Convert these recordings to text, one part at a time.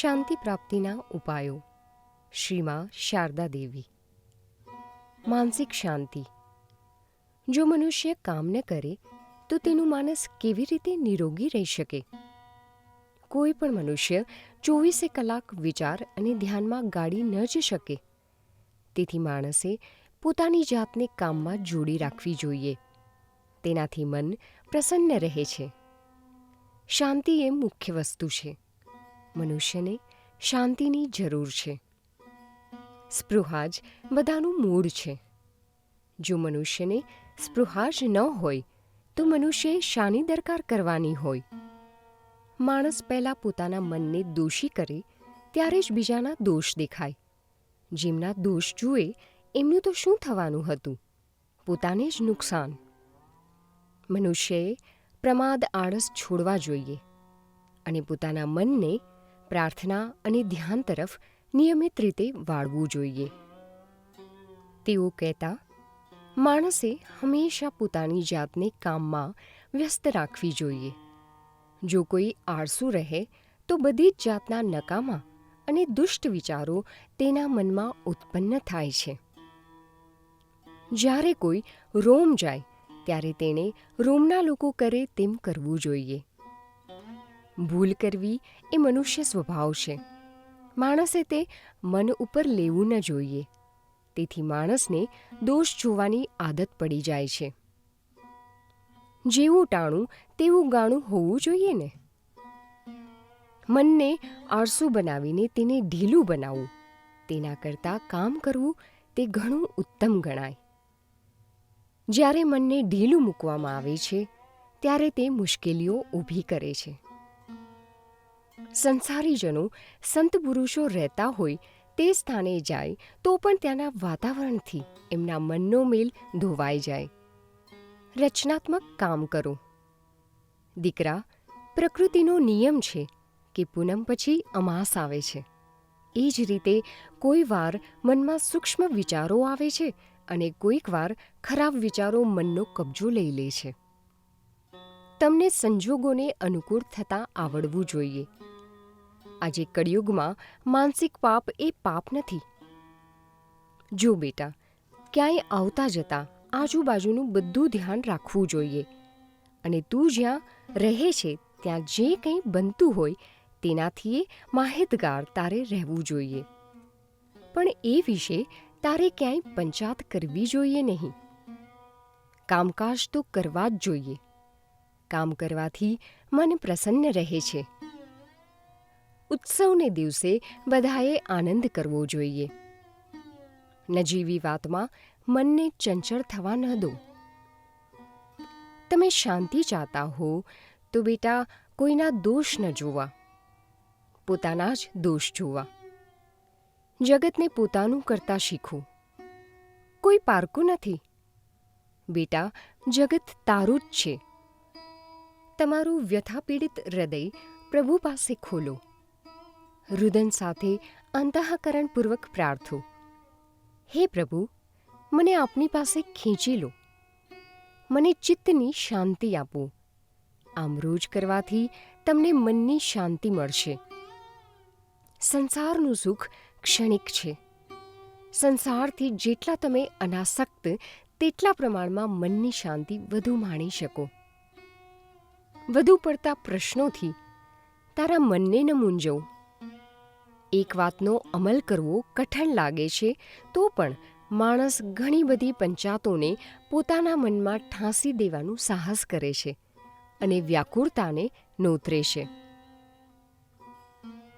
શાંતિ પ્રાપ્તિના ઉપાયો. શ્રીમાં શારદા દેવી. માનસિક શાંતિ. જો મનુષ્ય કામ ન કરે તો તેનું માનસ કેવી રીતે નિરોગી રહી શકે? કોઈ પણ મનુષ્ય 24 કલાક વિચાર અને ધ્યાનમાં ગાળી ન જ શકે. તેથી માણસે પોતાની જાતને કામમાં જોડી રાખવી જોઈએ. તેનાથી મન પ્રસન્ન રહે છે. શાંતિ એ મુખ્ય વસ્તુ છે. મનુષ્યને શાંતિની જરૂર છે. સ્પૃહા જ બધાનું મૂળ છે. જો મનુષ્યને સ્પૃહા જ ન હોય તો મનુષ્યએ શાની દરકાર કરવાની હોય? માણસ પહેલાં પોતાના મનને દોષી કરે ત્યારે જ બીજાના દોષ દેખાય. જેમના દોષ જુએ એમનું તો શું થવાનું હતું? પોતાને જ નુકસાન. મનુષ્યએ પ્રમાદ આળસ છોડવા જોઈએ અને પોતાના મનને પ્રાર્થના અને ધ્યાન તરફ નિયમિત રીતે વાળવું જોઈએ. તેઓ કહેતા, માણસે હંમેશા પોતાની જાતને કામમાં વ્યસ્ત રાખવી જોઈએ. જો કોઈ આળસુ રહે તો બધી જ જાતના નકામા અને દુષ્ટ વિચારો તેના મનમાં ઉત્પન્ન થાય છે. જ્યારે કોઈ રોમ જાય ત્યારે તેણે રોમના લોકો કરે તેમ કરવું જોઈએ. ભૂલ કરવી એ મનુષ્ય સ્વભાવ છે. માણસે તે મન ઉપર લેવું ન જોઈએ. તેથી માણસને દોષ જોવાની આદત પડી જાય છે. જેવું ટાણું તેવું ગાણું હોવું જોઈએ ને. મનને આળસુ બનાવીને તેને ઢીલું બનાવવું, તેના કરતાં કામ કરવું તે ઘણું ઉત્તમ ગણાય. જ્યારે મનને ઢીલું મૂકવામાં આવે છે ત્યારે તે મુશ્કેલીઓ ઊભી કરે છે. સંસારીજનો સંત પુરુષો રહેતા હોય તે સ્થાને જાય તો પણ ત્યાંના વાતાવરણથી એમના મનનો મેલ ધોવાઈ જાય. રચનાત્મક કામ કરો. દીકરા, પ્રકૃતિનો નિયમ છે કે પૂનમ પછી અમાસ આવે છે. એ જ રીતે કોઈ વાર મનમાં સૂક્ષ્મ વિચારો આવે છે અને કોઈક વાર ખરાબ વિચારો મનનો કબજો લઈ લે છે. તમને સંજોગોને અનુકૂળ થતાં આવડવું જોઈએ. આજે કળિયુગમાં માનસિક પાપ એ પાપ નથી. જો બેટા, ક્યાંય આવતા જતા આજુબાજુનું બધું ધ્યાન રાખવું જોઈએ અને તું જ્યાં રહે છે ત્યાં જે કંઈ બનતું હોય તેનાથી માહિતગાર તારે રહેવું જોઈએ. પણ એ વિશે તારે ક્યાંય પંચાત કરવી જોઈએ નહીં. કામકાજ તો કરવા જ જોઈએ. કામ કરવાથી મન પ્રસન્ન રહે છે. ઉત્સવને દિવસે બધાએ આનંદ કરવો જોઈએ. નજીવી વાતમાં મનને ચંચળ થવા ન દો. તમે શાંતિ ચાહતા હો તો બેટા કોઈના દોષ ન જોવા, પોતાના જ દોષ જોવા. જગતને પોતાનું કરતા શીખો. કોઈ પારકું નથી. બેટા, જગત તારું જ છે. તમારું વ્યથાપીડિત હૃદય પ્રભુ પાસે ખોલો. રુદન સાથે અંતઃકરણપૂર્વક પ્રાર્થો, હે પ્રભુ, મને આપની પાસે ખેંચી લો. મને ચિત્તની શાંતિ આપો. આમ રોજ કરવાથી તમને મનની શાંતિ મળશે. સંસારનું સુખ ક્ષણિક છે. સંસારથી જેટલા તમે અનાસક્ત તેટલા પ્રમાણમાં મનની શાંતિ વધુ માણી શકો. વધુ પડતા પ્રશ્નોથી તારા મનને ન મૂંઝવ. એક વાતનો અમલ કરવો કઠણ લાગે છે તો પણ માણસ ઘણી બધી પંચાતોને પોતાના મનમાં ઠાંસી દેવાનું સાહસ કરે છે અને વ્યાકુળતાને નોતરે છે.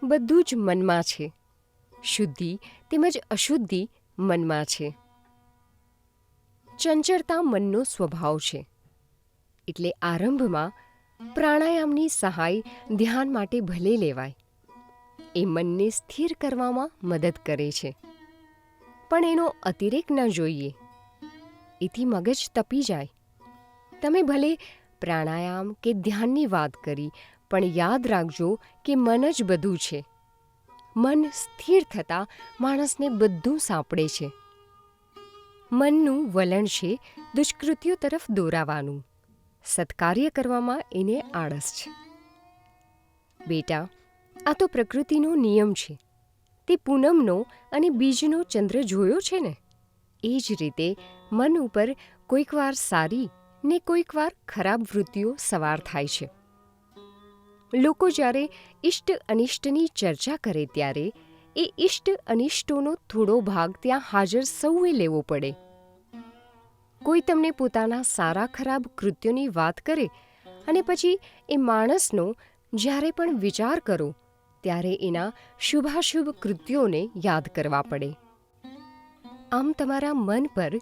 બધું જ મનમાં છે. શુદ્ધિ તેમજ અશુદ્ધિ મનમાં છે. ચંચળતા મનનો સ્વભાવ છે. એટલે આરંભમાં પ્રાણાયામની સહાય ધ્યાન માટે ભલે લેવાય. એ મનને સ્થિર કરવામાં મદદ કરે છે. પણ એનો અતિરેક ન જોઈએ. એથી મગજ તપી જાય. તમે ભલે પ્રાણાયામ કે ધ્યાનની વાત કરી, પણ યાદ રાખજો કે મન જ બધું છે. મન સ્થિર થતાં માણસને બધું સાંપડે છે. મનનું વલણ છે દુષ્કૃત્યો તરફ દોરાવાનું. સત્કાર્ય કરવામાં એને આળસ છે. બેટા, આ તો પ્રકૃતિનો નિયમ છે. તે પૂનમનો અને બીજનો ચંદ્ર જોયો છે ને? એ જ રીતે મન ઉપર કોઈક વાર સારી ને કોઈક વાર ખરાબ વૃત્તિઓ સવાર થાય છે. લોકો જ્યારે ઇષ્ટ અનિષ્ટની ચર્ચા કરે ત્યારે એ ઇષ્ટ અનિષ્ટોનો થોડો ભાગ ત્યાં હાજર સૌએ લેવો પડે. કોઈ તમને પોતાના સારા ખરાબ કૃત્યોની વાત કરે અને પછી એ માણસનો જ્યારે પણ વિચાર કરો ત્યારે એના શુભાશુભ કૃત્યોને યાદ કરવા પડે. આમ તમારા મન પર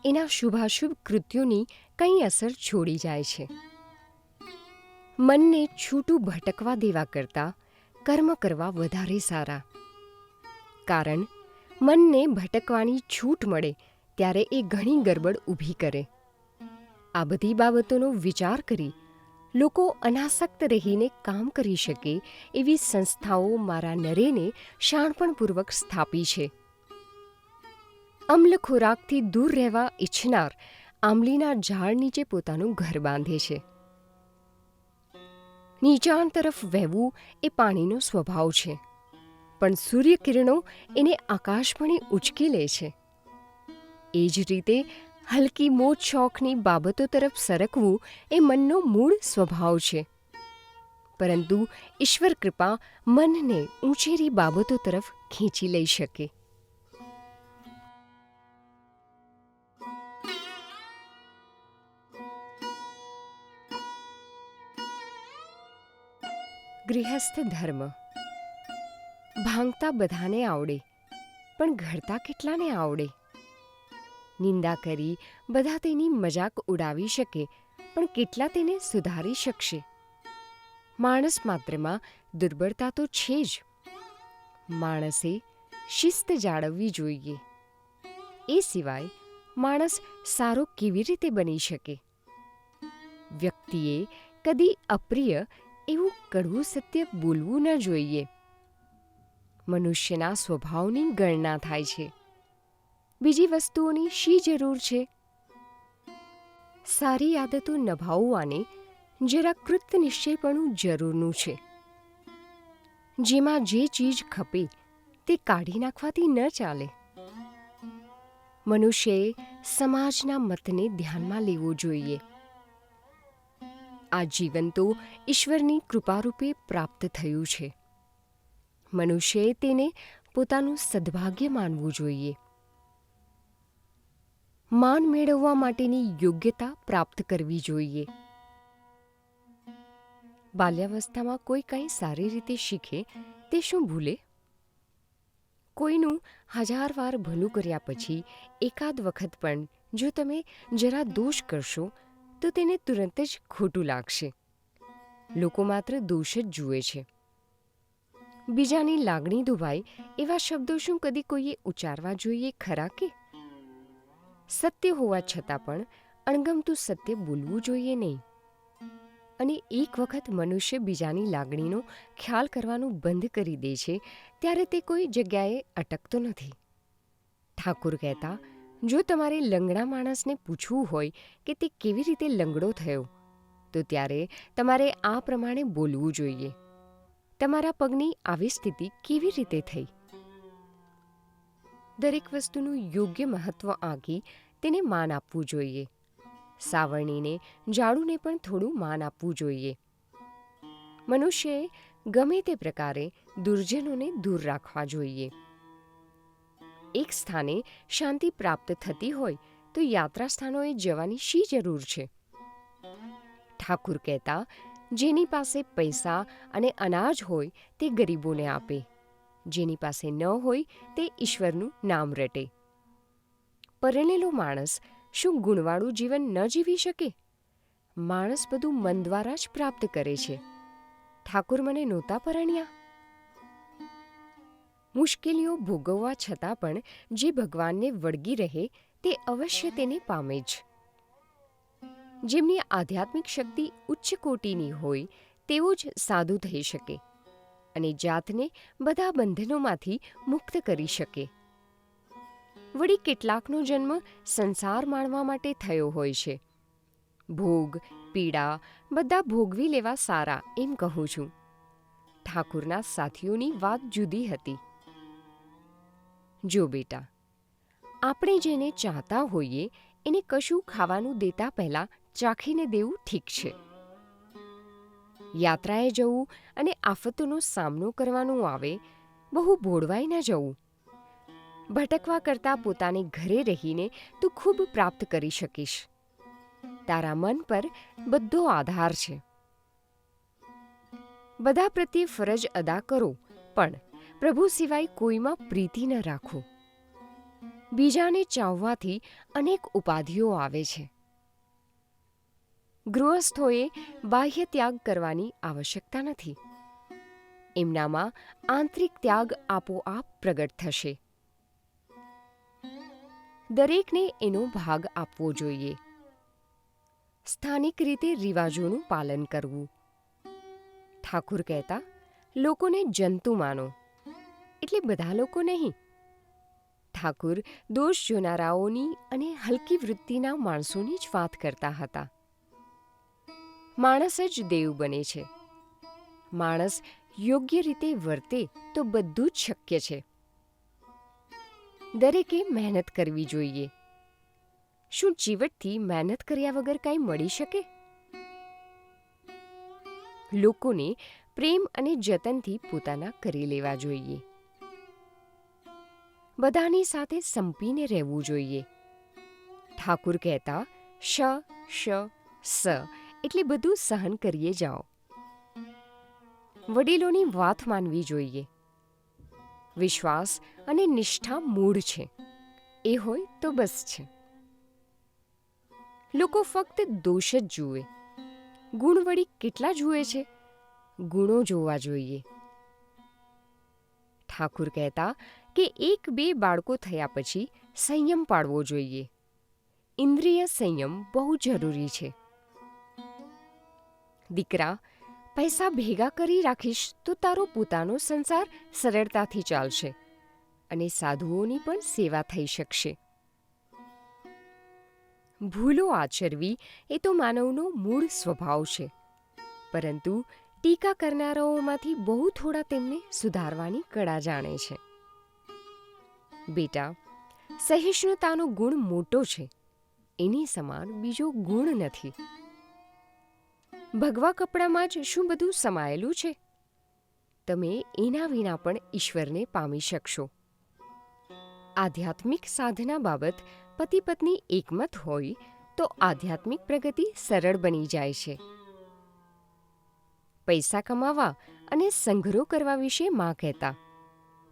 એના શુભાશુભ કૃત્યોની કંઈ અસર છોડી જાય છે. મનને છૂટું ભટકવા દેવા કરતાં કર્મ કરવા વધારે સારા. કારણ મનને ભટકવાની છૂટ મળે ત્યારે એ ઘણી ગરબડ ઊભી કરે. આ બધી બાબતોનો વિચાર કરી લોકો અનાસક્ત રહીને કામ કરી શકે એવી સંસ્થાઓ મારા નરેને શાણપણપૂર્વક સ્થાપી છે. અમ્લ ખોરાકથી દૂર રહેવા ઈચ્છનાર આંબલીના ઝાડ નીચે પોતાનું ઘર બાંધે છે. નીચાણ તરફ વહેવું એ પાણીનો સ્વભાવ છે, પણ સૂર્યકિરણો એને આકાશપણે ઉંચકી લે છે. એ જ રીતે હલકી મોજ શોખની બાબતો તરફ સરકવું એ મનનો મૂળ સ્વભાવ છે, પરંતુ ઈશ્વર કૃપા મનને ઊંચેરી બાબતો તરફ ખેંચી લઈ શકે. ગૃહસ્થ ધર્મ. ભાંગતા બધાને આવડે, પણ ઘડતા કેટલાને આવડે? નિંદા કરી બધા તેની મજાક ઉડાવી શકે, પણ કેટલા તેને સુધારી શકશે? માણસ માત્રમાં દુર્બળતા તો છે જ. માણસે શિસ્ત જાળવવી જોઈએ. એ સિવાય માણસ સારો કેવી રીતે બની શકે? વ્યક્તિએ કદી અપ્રિય એવું કડવું સત્ય બોલવું ન જોઈએ. મનુષ્યના સ્વભાવની ગણના થાય છે. બીજી વસ્તુઓની શી જરૂર છે? સારી આદતો નિભાવવાને જરા કૃતનિશ્ચયપણું જરૂરનું છે. જેમાં જે ચીજ ખપે તે કાઢી નાખવાથી ન ચાલે. મનુષ્યએ સમાજના મતને ધ્યાનમાં લેવો જોઈએ. આ જીવન તો ઈશ્વરની કૃપારૂપે પ્રાપ્ત થયું છે. મનુષ્યએ તેને પોતાનું સદભાગ્ય માનવું જોઈએ. માન મેળવવા માટેની યોગ્યતા પ્રાપ્ત કરવી જોઈએ. બાલ્યાવસ્થામાં કોઈ કંઈ સારી રીતે શીખે તે શું ભૂલે? કોઈનું 1000 વાર ભલું કર્યા પછી એકાદ વખત પણ જો તમે જરા દોષ કરશો તો તેને તુરંત જ ખોટું લાગશે. લોકો માત્ર દોષ જ જુએ છે. બીજાની લાગણી દુભાય એવા શબ્દો શું કદી કોઈએ ઉચ્ચારવા જોઈએ ખરા કે? સત્ય હોવા છતાં પણ અણગમતું સત્ય બોલવું જોઈએ નહીં. અને એક વખત મનુષ્ય બીજાની લાગણીનો ખ્યાલ કરવાનું બંધ કરી દે છે ત્યારે તે કોઈ જગ્યાએ અટકતો નથી. ઠાકુર કહેતા, જો તમારે લંગડા માણસને પૂછવું હોય કે તે કેવી રીતે લંગડો થયો, તો ત્યારે તમારે આ પ્રમાણે બોલવું જોઈએ: તમારા પગની આવી સ્થિતિ કેવી રીતે થઈ? દરેક વસ્તુનું યોગ્ય મહત્વ આંકી તેને માન આપવું જોઈએ. સાવરણીને જાડુને પણ થોડું માન આપવું જોઈએ. મનુષ્યએ ગમે તે પ્રકારે દુર્જનોને દૂર રાખવા જોઈએ. એક સ્થાને શાંતિ પ્રાપ્ત થતી હોય તો યાત્રા સ્થાનોએ જવાની શી જરૂર છે? ઠાકુર કહેતા, જેની પાસે પૈસા અને અનાજ હોય તે ગરીબોને આપે, જેની પાસે ન હોય તે ઈશ્વરનું નામ રટે. પરણેલો માણસ શું ગુણવાળું જીવન ન જીવી શકે? માણસ બધું મન દ્વારા જ પ્રાપ્ત કરે છે. ઠાકુર મને નહોતા પરણ્યા? મુશ્કેલીઓ ભોગવવા છતાં પણ જે ભગવાનને વળગી રહે તે અવશ્ય તેને પામે જ. જેમની આધ્યાત્મિક શક્તિ ઉચ્ચ કોટીની હોય તેઓ જ સાધુ થઈ શકે અને જાતને બધા બંધનોમાંથી મુક્ત કરી શકે. વળી કેટલાકનો જન્મ સંસાર માણવા માટે થયો હોય છે. ભોગ પીડા બધા ભોગવી લેવા સારા એમ કહું છું. ઠાકુરના સાથીઓની વાત જુદી હતી. જો બેટા, આપણે જેને ચાહતા હોઈએ એને કશું ખાવાનું દેતા પહેલાં ચાખીને દેવું ઠીક છે. યાત્રાએ જવું અને આફતોનો સામનો કરવાનું આવે, બહુ ભોળવાઈ ન જવું. ભટકવા કરતાં પોતાને ઘરે રહીને તું ખૂબ પ્રાપ્ત કરી શકીશ. તારા મન પર બધો આધાર છે. બધા પ્રત્યે ફરજ અદા કરો, પણ પ્રભુ સિવાય કોઈમાં પ્રીતિ ન રાખો. બીજાને ચાહવાથી અનેક ઉપાધિઓ આવે છે. ગૃહસ્થોએ બાહ્ય ત્યાગ કરવાની આવશ્યકતા નથી. એમનામાં આંતરિક ત્યાગ આપોઆપ પ્રગટ થશે. દરેકને એનો ભાગ આપવો જોઈએ. સ્થાનિક રીતે રિવાજોનું પાલન કરવું. ઠાકુર કહેતા, લોકોને જંતુ માનો, એટલે બધા લોકો નહીં. ઠાકુર દોષ જોનારાઓની અને હલકી વૃત્તિના માણસોની જ વાત કરતા હતા. માણસ જ દેવ બને છે. માણસ યોગ્ય રીતે વર્તે તો બધું જ શક્ય છે. દરેકે મહેનત કરવી જોઈએ. શું ચીવટથી મહેનત કર્યા વગર કાંઈ મળી શકે? લોકોને પ્રેમ અને જતનથી પોતાના કરી લેવા જોઈએ. બધાની સાથે સંપીને રહેવું જોઈએ. ઠાકુર કહેતા, શ શ સ એટલે બધું સહન કરીએ જાઓ. વડીલોની વાત માનવી જોઈએ. વિશ્વાસ અને નિષ્ઠા મૂળ છે. એ હોય તો બસ છે. લોકો ફક્ત દોષ જ જુએ. ગુણ વળી કેટલા જુએ છે? ગુણો જોવા જોઈએ. ઠાકુર કહેતા કે 1-2 બાળકો થયા પછી સંયમ પાળવો જોઈએ. ઇન્દ્રિય સંયમ બહુ જરૂરી છે. દીકરા, પૈસા ભેગા કરી રાખીશ તો તારો પોતાનો સંસાર સરળતાથી ચાલશે અને સાધુઓની પણ સેવા થઈ શકશે. ભૂલો આચરવી એ તો માનવનો મૂળ સ્વભાવ છે, પરંતુ ટીકા કરનારાઓમાંથી બહુ થોડા તેમને સુધારવાની કળા જાણે છે. બેટા, સહિષ્ણુતાનો ગુણ મોટો છે. એની સમાન બીજો ગુણ નથી. ભગવા કપડામાં જ શું બધું સમાયેલું છે? તમે એના વિના પણ ઈશ્વરને પામી શકશો. આધ્યાત્મિક સાધના બાબત પતિ પત્ની એકમત હોય તો આધ્યાત્મિક પ્રગતિ સરળ બની જાય છે. પૈસા કમાવા અને સંગ્રહ કરવા વિશે માં કહેતા,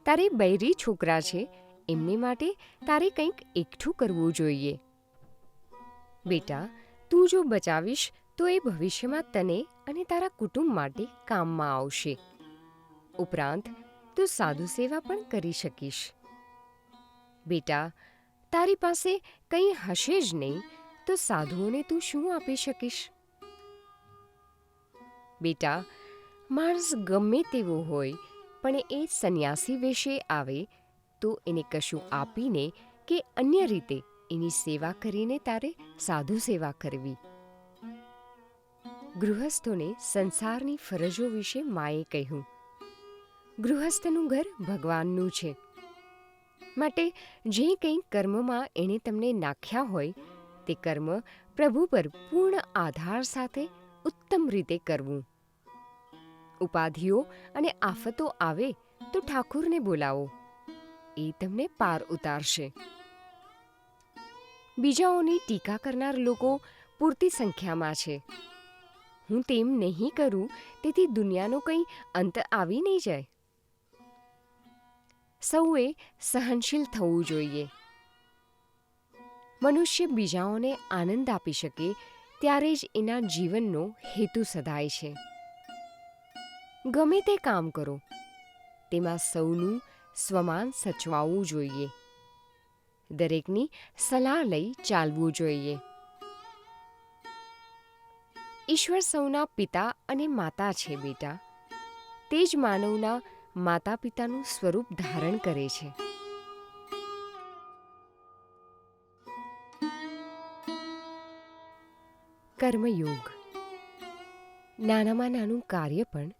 તારે બૈરી છોકરા છે, એમને માટે તારે કંઈક એકઠું કરવું જોઈએ. બેટા, તું જો બચાવીશ તો એ ભવિષ્યમાં તને અને તારા કુટુંબ માટે કામમાં આવશે. ઉપરાંત તું સાધુ સેવા પણ કરી શકીશ. બેટા, તારી પાસે કંઈ હશે જ નહીં તો સાધુઓને તું શું આપી શકીશ? બેટા, માણસ ગમે તેવો હોય પણ એ સંન્યાસી વેશે આવે તો એને કશું આપીને કે અન્ય રીતે એની સેવા કરીને તારે સાધુ સેવા કરવી. ગૃહસ્થોને સંસારની ફરજો વિશે માએ કહ્યું, ગૃહસ્થનું ઘર ભગવાનનું છે. માટે જે કંઈ કર્મમાં એણે તમને નાખ્યા હોય તે કર્મ પ્રભુ પર પૂર્ણ આધાર સાથે ઉત્તમ રીતે કરવું. ઉપાધિઓ અને આફતો આવે તો ઠાકુરને બોલાવો, એ તમને પાર ઉતારશે. બીજાઓની ટીકા કરનાર લોકો પૂરતી સંખ્યામાં છે. હું તેમ નહીં કરું તેથી દુનિયાનો કંઈ અંત આવી નહીં જાય. સૌએ સહનશીલ થવું જોઈએ. મનુષ્ય બીજાઓને આનંદ આપી શકે ત્યારે જ એના જીવનનો હેતુ સધાય છે. ગમે તે કામ કરો, તેમાં સૌનું સ્વમાન સચવાવવું જોઈએ. દરેકની સલાહ લઈ ચાલવું જોઈએ. ઈશ્વર સૌના પિતા અને માતા છે બેટા. તે જ માનવના માતા પિતાનું સ્વરૂપ ધારણ કરે છે. કર્મયોગ. નાનામાં નાનું કાર્ય પણ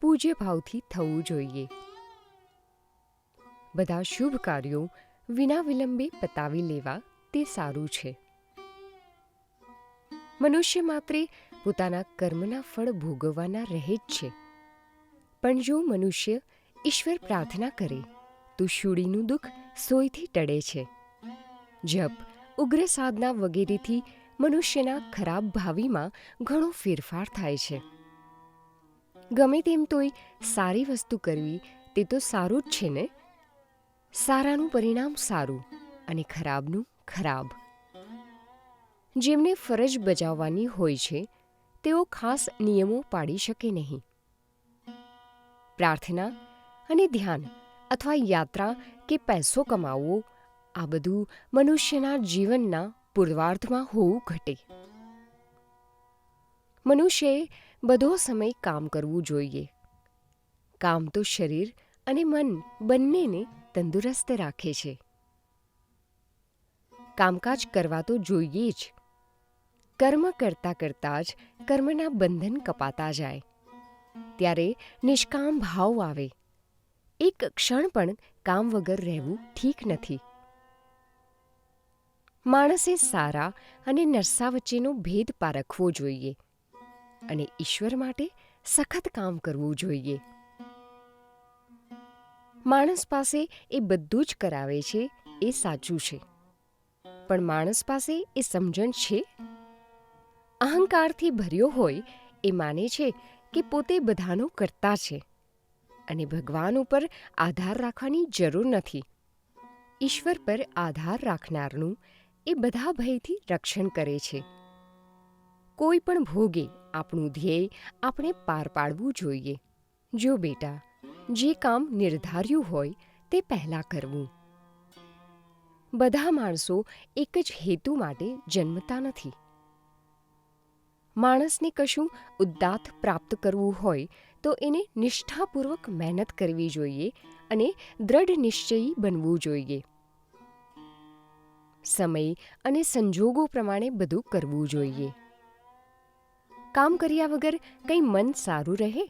પૂજ્ય ભાવથી થવું જોઈએ. બધા શુભ કાર્યો વિના વિલંબે પતાવી લેવા તે સારું છે. મનુષ્ય માત્રે પોતાના કર્મના ફળ ભોગવવાના રહે જ છે. પણ જો મનુષ્ય ઈશ્વર પ્રાર્થના કરે તો શૂળીનું દુઃખ સોયથી ટળે છે. જપ, ઉગ્ર સાધના વગેરેથી મનુષ્યના ખરાબ ભાવિમાં ઘણો ફેરફાર થાય છે. ગમે તેમ તોય સારી વસ્તુ કરવી તે તો સારું જ છે ને. સારાનું પરિણામ સારું અને ખરાબનું ખરાબ. જેમને ફરજ બજાવવાની હોય છે તેઓ ખાસ નિયમો પાડી શકે નહીં. પ્રાર્થના અને ધ્યાન અથવા યાત્રા કે પૈસો કમાવવો, આ બધું મનુષ્યના જીવનના પૂર્વાર્ધમાં હોવું ઘટે. મનુષ્યએ બધો સમય કામ કરવું જોઈએ. કામ તો શરીર અને મન બંનેને તંદુરસ્ત રાખે છે. કામકાજ કરવા તો જોઈએ જ. કર્મ કરતાં કરતાં જ કર્મના બંધન કપાતા જાય. ત્યારે નિષ્કામ ભાવ આવે. એક ક્ષણ પણ કામ વગર રહેવું ઠીક નથી. માણસે સારા અને નરસા વચ્ચેનો ભેદ પારખવો જોઈએ અને ઈશ્વર માટે સખત કામ કરવું જોઈએ. માણસ પાસે એ બધું જ કરાવે છે એ સાચું છે, પણ માણસ પાસે એ સમજણ છે? અહંકારથી ભર્યો હોય એ માને છે કે પોતે બધાનો કર્તા છે અને ભગવાન ઉપર આધાર રાખવાની જરૂર નથી. ઈશ્વર પર આધાર રાખનારનું એ બધા ભયથી રક્ષણ કરે છે. કોઈ પણ ભોગે આપણું ધ્યેય આપણે પાર પાડવું જોઈએ. જો બેટા, જે કામ નિર્ધાર્યું હોય તે પહેલાં કરવું. બધા માણસો એક જ હેતુ માટે જન્મતા નથી. માણસને કશું ઉદ્દાત પ્રાપ્ત કરવું હોય તો એને નિષ્ઠાપૂર્વક મહેનત કરવી જોઈએ અને દ્રઢ નિશ્ચયી બનવું જોઈએ. સમય અને સંજોગો પ્રમાણે બધું કરવું જોઈએ. કામ કર્યા વગર કંઈ મન સારું રહે?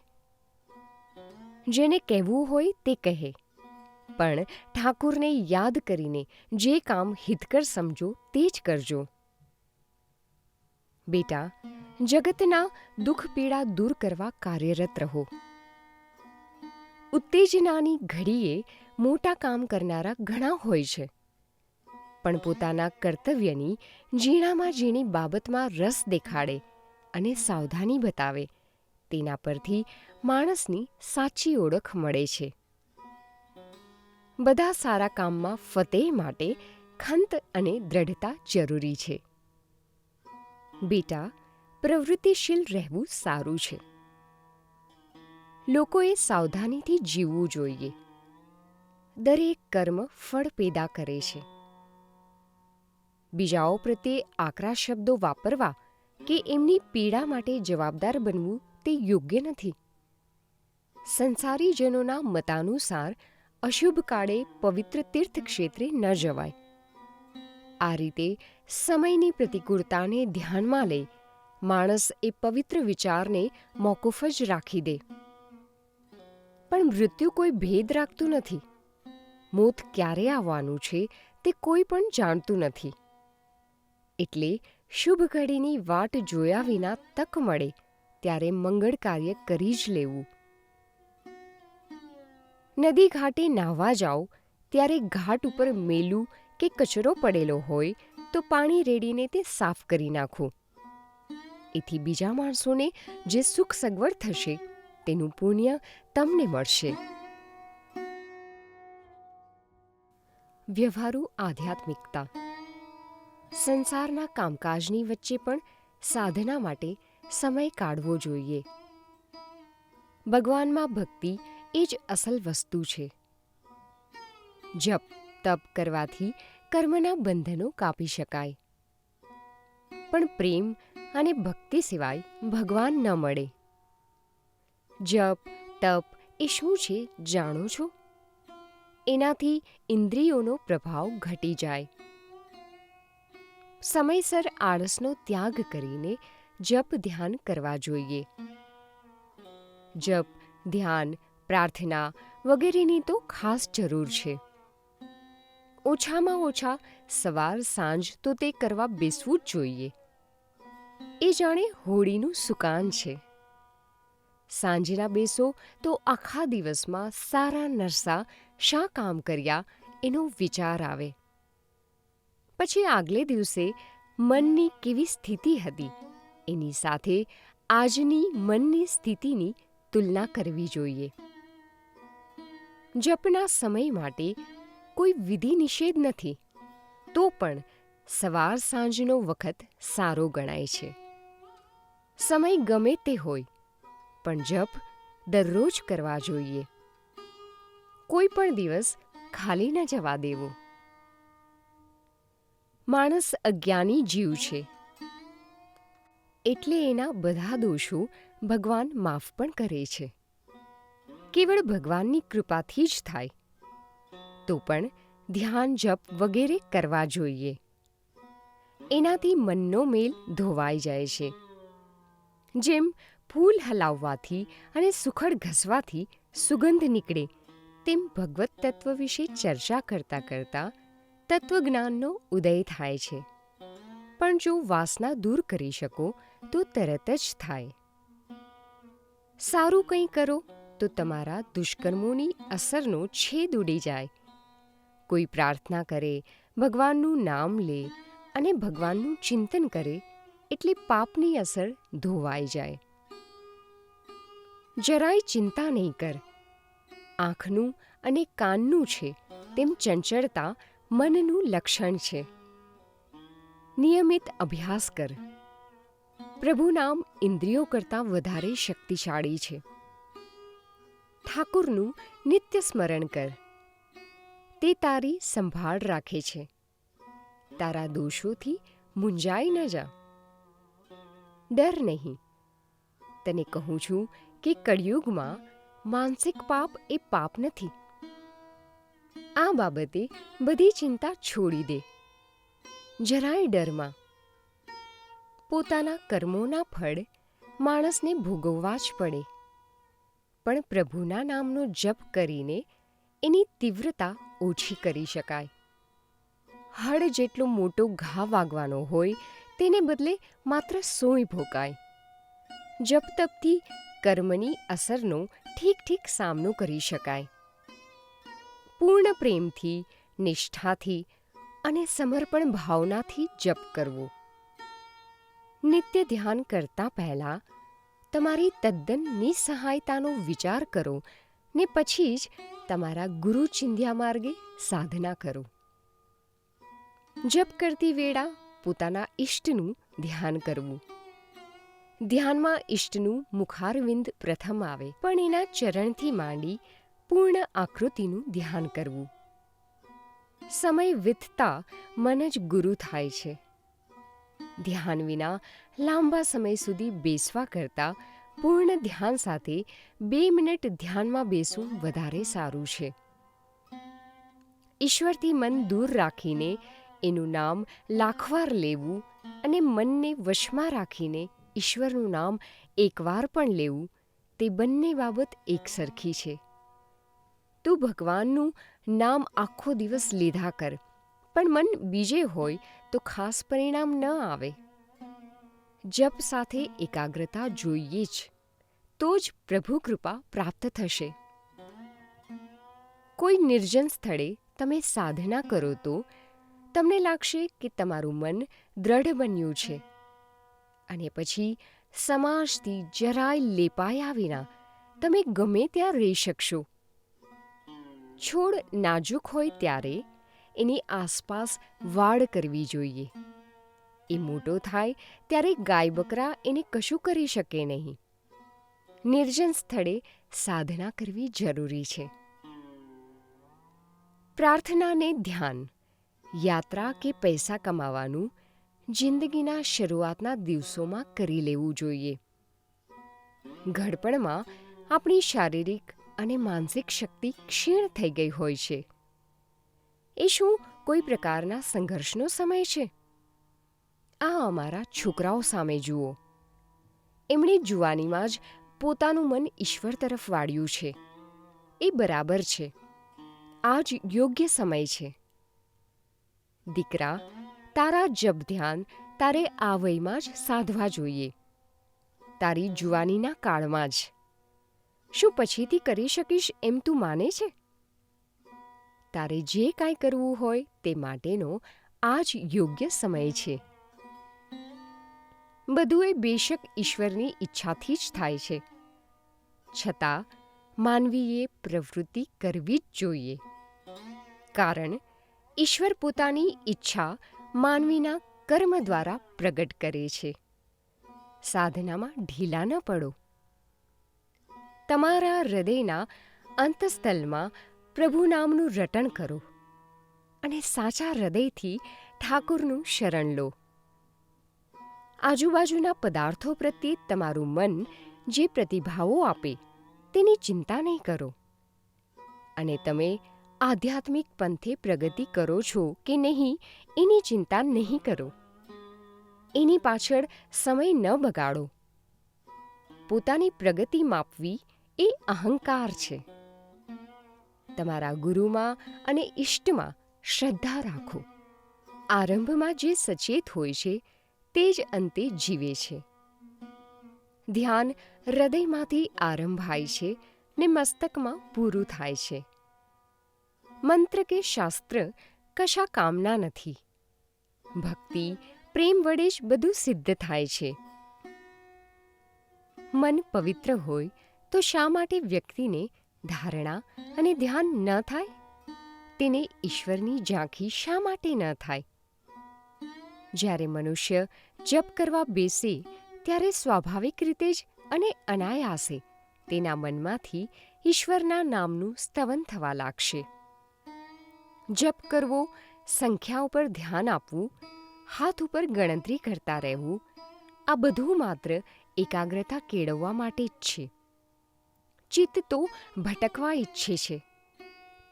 જેને કહેવું હોય તે કહે, પણ ઠાકુરને યાદ કરીને જે કામ હિતકર સમજો તે જ કરજો. બેટા, જગતના દુઃખ પીડા દૂર કરવા કાર્યરત રહો. ઉત્તેજનાની ઘડીએ મોટા કામ કરનારા ઘણા હોય છે, પણ પોતાના કર્તવ્યની ઝીણામાં ઝીણી બાબતમાં રસ દેખાડે અને સાવધાની બતાવે તેના પરથી માણસની સાચી ઓળખ મળે છે. બધા સારા કામમાં ફતેહ માટે ખંત અને દ્રઢતા જરૂરી છે. બેટા, પ્રવૃત્તિશીલ રહેવું સારું છે. લોકોએ સાવધાનીથી જીવવું જોઈએ. દરેક કર્મ ફળ પેદા કરે છે. બીજાઓ પ્રત્યે આકરા શબ્દો વાપરવા કે એમની પીડા માટે જવાબદાર બનવું તે યોગ્ય નથી. સંસારીજનોના મતાનુસાર અશુભ કાળે પવિત્ર તીર્થક્ષેત્રે ન જવાય. આ રીતે સમયની પ્રતિકૂળતાને ધ્યાનમાં લઈ માણસ એ પવિત્ર વિચારને મોકૂફ જ રાખી દે. પણ મૃત્યુ કોઈ ભેદ રાખતું નથી. મોત ક્યારે આવવાનું છે તે કોઈ પણ જાણતું નથી. એટલે શુભ ઘડીની વાટ જોયા વિના તક મળે ત્યારે મંગળ કાર્ય કરી જ લેવું. નદી ઘાટે નાહવા જાઓ ત્યારે ઘાટ ઉપર મેલું કે કચરો પડેલો હોય તો પાણી રેડીને તે સાફ કરી નાખો. એથી બીજા માણસોને જે સુખ સગવડ થશે તેનું પુણ્ય તમને મળશે. વ્યવહારુ આધ્યાત્મિકતા. સંસારના કામકાજની વચ્ચે પણ સાધના માટે સમય કાઢવો જોઈએ. ભગવાનમાં ભક્તિ એ જ અસલ વસ્તુ છે. જપ તપ કરવાથી કર્મના બંધનો કાપી શકાય, પણ પ્રેમ અને ભક્તિ સિવાય ભગવાન ન મળે. જપ તપ એ શું છે જાણો છો? એનાથી ઇન્દ્રિયોનો પ્રભાવ ઘટી જાય. સમયસર આળસનો ત્યાગ કરીને જપ ધ્યાન કરવા જોઈએ. જપ ધ્યાન, પ્રાર્થના વગેરેની તો ખાસ જરૂર છે. ઓછામાં ઓછા સવાર સાંજ તો તે કરવા બેસવું જ જોઈએ. એ જાણે હોળીનું સુકાન છે. સાંજના બેસો તો આખા દિવસમાં સારા નરસા શા કામ કર્યા એનો વિચાર આવે. પછી આગલે દિવસે મનની કેવી સ્થિતિ હતી એની સાથે આજની મનની સ્થિતિની તુલના કરવી જોઈએ. જપના સમય માટે કોઈ વિધિ નિષેધ નથી, તો પણ સવાર સાંજનો વખત સારો ગણાય છે. સમય ગમે તે હોય, પણ જપ દરરોજ કરવા જોઈએ. કોઈ પણ દિવસ ખાલી ન જવા દેવો. માણસ અજ્ઞાની જીવ છે, એટલે એના બધા દોષો ભગવાન માફ પણ કરે છે. કેવળ ભગવાનની કૃપાથી જ થાય. તો પણ ધ્યાન જપ વગેરે કરવા જોઈએ. એનાથી મનનો મેલ ધોવાઈ જાય છે. જેમ ફૂલ હલાવવાથી અને સુખડ ઘસવાથી સુગંધ નીકળે, તેમ ભગવત તત્વ વિશે ચર્ચા કરતાં કરતાં તત્વજ્ઞાનનો ઉદય થાય છે. પણ જો વાસના દૂર કરી શકો તો તરત જ થાય. સારું કંઈ કરો તો તમારા દુષ્કર્મોની અસરનો છેદ ઉડી જાય. કોઈ પ્રાર્થના કરે, ભગવાનનું નામ લે અને ભગવાનનું ચિંતન કરે એટલે પાપની અસર ધોવાઈ જાય. જરાય ચિંતા નહીં કર. આંખનું અને કાનનું છે તેમ ચંચળતા મનનું લક્ષણ છે. નિયમિત અભ્યાસ કર. પ્રભુ નામ ઇન્દ્રિયો કરતાં વધારે શક્તિશાળી છે. ઠાકુરનું નિત્ય સ્મરણ કર. તે તારી સંભાળ રાખે છે. તારા દોષોથી મૂંઝાઈ ન જા. ડર નહીં. તને કહું છું કે કળિયુગમાં માનસિક પાપ એ પાપ નથી. આ બાબતે બધી ચિંતા છોડી દે. જરાય ડરમાં. પોતાના કર્મોના ફળ માણસને ભોગવવા જ પડે, પણ પ્રભુના નામનો જપ કરીને એની તીવ્રતા ઓછી કરી શકાય. હળ જેટલો મોટો ઘા વાગવાનો હોય તેને બદલે માત્ર સોય ભોકાય. જપ તપથી કર્મની અસરનો ઠીક ઠીક સામનો કરી શકાય. પૂર્ણ પ્રેમથી, નિષ્ઠાથી અને સમર્પણ ભાવનાથી જપ કરવો. નિત્ય ધ્યાન કરતા પહેલાં તમારી તદ્દન નિસહાયતાનો વિચાર કરો ને પછી જ તમારા ગુરુ ચિંધ્યા માર્ગે સાધના કરો. જપ કરતી વેળા પોતાના ઈષ્ટનું ધ્યાન કરવું. ધ્યાનમાં ઈષ્ટનું મુખારવિંદ પ્રથમ આવે, પણ એના ચરણથી માંડી પૂર્ણ આકૃતિનું ધ્યાન કરવું. સમય વીતતા મન જ ગુરુ થાય છે. ધ્યાન વિના લાંબા સમય સુધી બેસવા કરતાં પૂર્ણ ધ્યાન સાથે 2 મિનિટ ધ્યાનમાં બેસવું વધારે સારું છે. ઈશ્વરથી મન દૂર રાખીને એનું નામ લાખવાર લેવું અને મનને વશમાં રાખીને ઈશ્વરનું નામ એકવાર પણ લેવું, તે બંને બાબત એકસરખી છે. તું ભગવાનનું નામ આખો દિવસ લીધા કર, પણ મન બીજે હોય તો ખાસ પરિણામ ન આવે. જપ સાથે એકાગ્રતા જોઈએ જ, તો જ પ્રભુ કૃપા પ્રાપ્ત થશે. કોઈ નિર્જન સ્થળે તમે સાધના કરો તો તમને લાગશે કે તમારું મન દ્રઢ બન્યું છે, અને પછી સમાજથી જરાય લેપાયા વિના તમે ગમે ત્યાં રહી શકશો. છોડ નાજુક હોય ત્યારે એની આસપાસ વાડ કરવી જોઈએ. એ મોટો થાય ત્યારે ગાય બકરા એને કશું કરી શકે નહીં. નિર્જન સ્થળે સાધના કરવી જરૂરી છે. પ્રાર્થનાને ધ્યાન, યાત્રા કે પૈસા કમાવાનું જિંદગીના શરૂઆતના દિવસોમાં કરી લેવું જોઈએ. ઘડપણમાં આપણી શારીરિક અને માનસિક શક્તિ ક્ષીણ થઈ ગઈ હોય છે. એ શું કોઈ પ્રકારના સંઘર્ષનો સમય છે? આ અમારા છોકરાઓ સામે જુઓ. એમણે જુવાનીમાં જ પોતાનું મન ઈશ્વર તરફ વાળ્યું છે. એ બરાબર છે. આ જ યોગ્ય સમય છે. દીકરા, તારા જપ ધ્યાન તારે આ વયમાં જ સાધવા જોઈએ, તારી જુવાનીના કાળમાં જ. શું પછીથી કરી શકીશ એમ તું માને છે? તારે જે કાંઈ કરવું હોય તે માટેનો આ જ યોગ્ય સમય છે. બધું એ બેશક ઈશ્વરની ઈચ્છાથી જ થાય છે, છતાં માનવીએ પ્રવૃત્તિ કરવી જ જોઈએ, કારણ ઈશ્વર પોતાની ઈચ્છા માનવીના કર્મ દ્વારા પ્રગટ કરે છે. સાધનામાં ઢીલા ન પડો. તમારા હૃદયના અંતઃસ્થલમાં પ્રભુ નામનું રટણ કરો અને સાચા હૃદયથી ઠાકુરનું શરણ લો. આજુબાજુના પદાર્થો પ્રત્યે તમારું મન જે પ્રતિભાવો આપે તેની ચિંતા નહીં કરો, અને તમે આધ્યાત્મિક પંથે પ્રગતિ કરો છો કે નહીં એની ચિંતા નહીં કરો. એની પાછળ સમય ન બગાડો. પોતાની પ્રગતિ માપવી એ અહંકાર છે. તમારા ગુરુમાં અને ઈષ્ટમાં શ્રદ્ધા રાખો. આરંભમાં જે સચેત હોય છે તે જ અંતે જીવે છે. ધ્યાન હૃદયમાંથી આરંભાય છે ને મસ્તકમાં પૂરું થાય છે. મંત્ર કે શાસ્ત્ર કશા કામના નથી. ભક્તિ પ્રેમ વડે જ બધું સિદ્ધ થાય છે. મન પવિત્ર હોય તો શા માટે વ્યક્તિને ધારણા અને ધ્યાન ન થાય? તેને ઈશ્વરની ઝાંખી શા માટે ન થાય? જ્યારે મનુષ્ય જપ કરવા બેસે ત્યારે સ્વાભાવિક રીતે જ અને અનાયાસે તેના મનમાંથી ઈશ્વરના નામનું સ્તવન થવા લાગશે. જપ કરવો, સંખ્યા ઉપર ધ્યાન આપવું, હાથ ઉપર ગણતરી કરતા રહેવું, આ બધું માત્ર એકાગ્રતા કેળવવા માટે જ છે. ચિત્ત તો ભટકવા ઈચ્છે છે,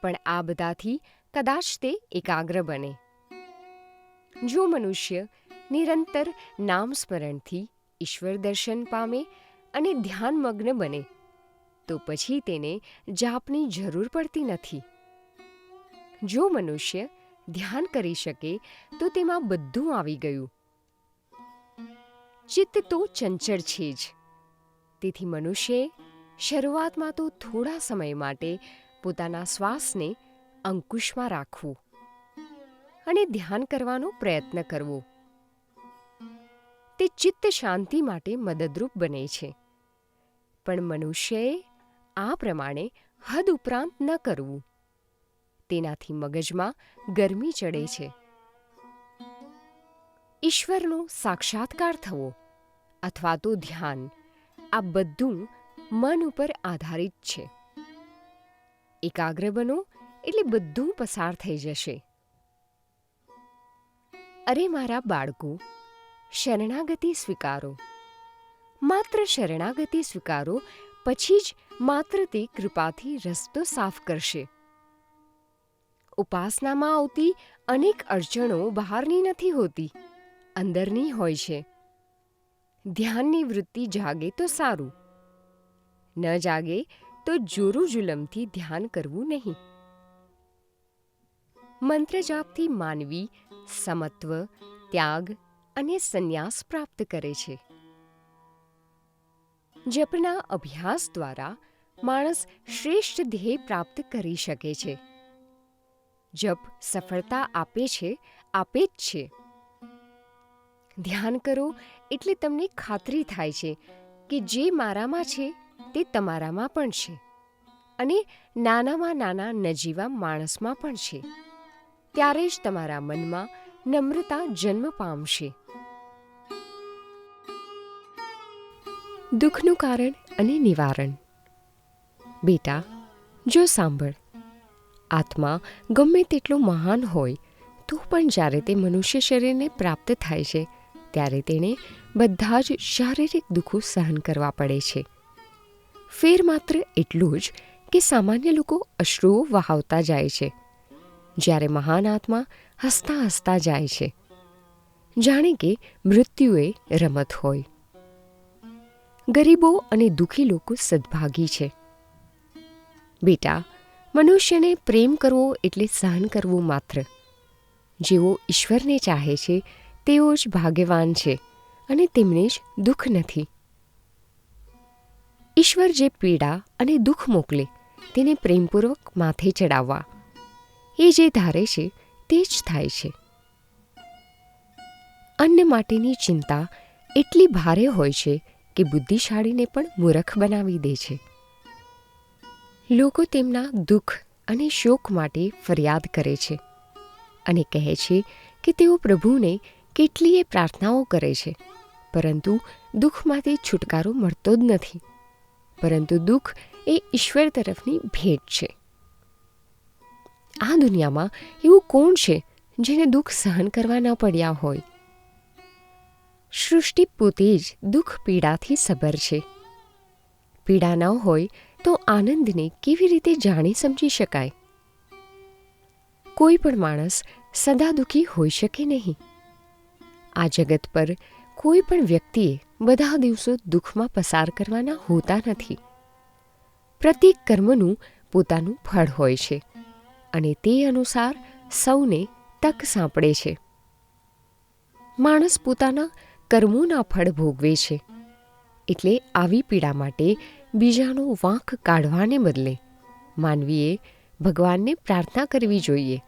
પણ આ બધાથી કદાચ તે એકાગ્ર બને. જો મનુષ્ય નિરંતર નામ સ્મરણથી ઈશ્વર દર્શન પામે અને ધ્યાનમગ્ન બને તો પછી તેને જાપની જરૂર પડતી નથી. જો મનુષ્ય ધ્યાન કરી શકે તો તેમાં બધું આવી ગયું. ચિત્ત તો ચંચળ છે જ, તેથી મનુષ્યએ શરૂઆતમાં તો થોડા સમય માટે પોતાના શ્વાસને અંકુશમાં રાખવું અને ધ્યાન કરવાનો પ્રયત્ન કરવો. તે ચિત્ત શાંતિ માટે મદદરૂપ બને છે, પણ મનુષ્યએ આ પ્રમાણે હદ ઉપરાંત ન કરવું. તેનાથી મગજમાં ગરમી ચડે છે. ઈશ્વરનો સાક્ષાત્કાર થવો અથવા તો ધ્યાન, આ બધું મન ઉપર આધારિત છે. એકાગ્ર બનો એટલે બધું પસાર થઈ જશે. અરે મારા બાળકો, શરણાગતિ સ્વીકારો. માત્ર શરણાગતિ સ્વીકારો, પછી જ માત્ર તે કૃપાથી રસ્તો સાફ કરશે. ઉપાસનામાં આવતી અનેક અડચણો બહારની નથી હોતી, અંદરની હોય છે. ધ્યાનની વૃત્તિ જાગે તો સારું, ન જાગે તો જોરું જુલમથી ધ્યાન કરવું નહીં. મંત્ર જાપથી માનવી સમત્વ, ત્યાગ અને સંન્યાસ પ્રાપ્ત કરે છે. જપના અભ્યાસ દ્વારા માણસ શ્રેષ્ઠ ધ્યેય પ્રાપ્ત કરી શકે છે. જપ સફળતા આપે જ છે. ધ્યાન કરો એટલે તમને ખાતરી થાય છે કે જે મારામાં છે તે તમારામાં પણ છે, અને નાનામાં નાના નજીવા માણસમાં પણ છે. ત્યારે જ તમારા મનમાં નમ્રતા જન્મ પામશે. દુઃખનું કારણ અને નિવારણ. બેટા, જો સાંભળ, આત્મા ગમે તેટલો મહાન હોય તો પણ જ્યારે તે મનુષ્ય શરીરને પ્રાપ્ત થાય છે ત્યારે તેણે બધા જ શારીરિક દુઃખો સહન કરવા પડે છે. ફેર માત્ર એટલું જ કે સામાન્ય લોકો અશ્રુઓ વહાવતા જાય છે, જ્યારે મહાન આત્મા હસતા હસતા જાય છે, જાણે કે મૃત્યુએ રમત હોય. ગરીબો અને દુઃખી લોકો સદભાગી છે. બેટા, મનુષ્યને પ્રેમ કરવો એટલે સહન કરવું માત્ર. જેઓ ઈશ્વરને ચાહે છે તેઓ જ ભાગ્યવાન છે અને તેમને જ દુઃખ નથી. ઈશ્વર જે પીડા અને દુઃખ મોકલે તેને પ્રેમપૂર્વક માથે ચડાવવા. એ જે ધારે છે તે જ થાય છે. અન્ન માટેની ચિંતા એટલી ભારે હોય છે કે બુદ્ધિશાળીને પણ મૂરખ બનાવી દે છે. લોકો તેમના દુઃખ અને શોક માટે ફરિયાદ કરે છે અને કહે છે કે તેઓ પ્રભુને કેટલીય પ્રાર્થનાઓ કરે છે, પરંતુ દુઃખમાંથી છુટકારો મળતો જ નથી. પરંતુ દુઃખ એ ઈશ્વર તરફની ભેટ છે. આ દુનિયામાં એવું કોણ છે જેને દુઃખ સહન કરવા ન પડ્યા હોય? સૃષ્ટિ પોતે જ દુઃખ પીડાથી સભર છે. પીડા ન હોય તો આનંદને કેવી રીતે જાણી સમજી શકાય? કોઈ પણ માણસ સદા દુઃખી હોઈ શકે નહીં. આ જગત પર કોઈ પણ વ્યક્તિએ બધા દિવસો દુઃખમાં પસાર કરવાના હોતા નથી. પ્રત્યેક કર્મનું પોતાનું ફળ હોય છે અને તે અનુસાર સૌને તક સાંપડે છે. માણસ પોતાના કર્મોના ફળ ભોગવે છે. એટલે આવી પીડા માટે બીજાનો વાંક કાઢવાને બદલે માનવીએ ભગવાનને પ્રાર્થના કરવી જોઈએ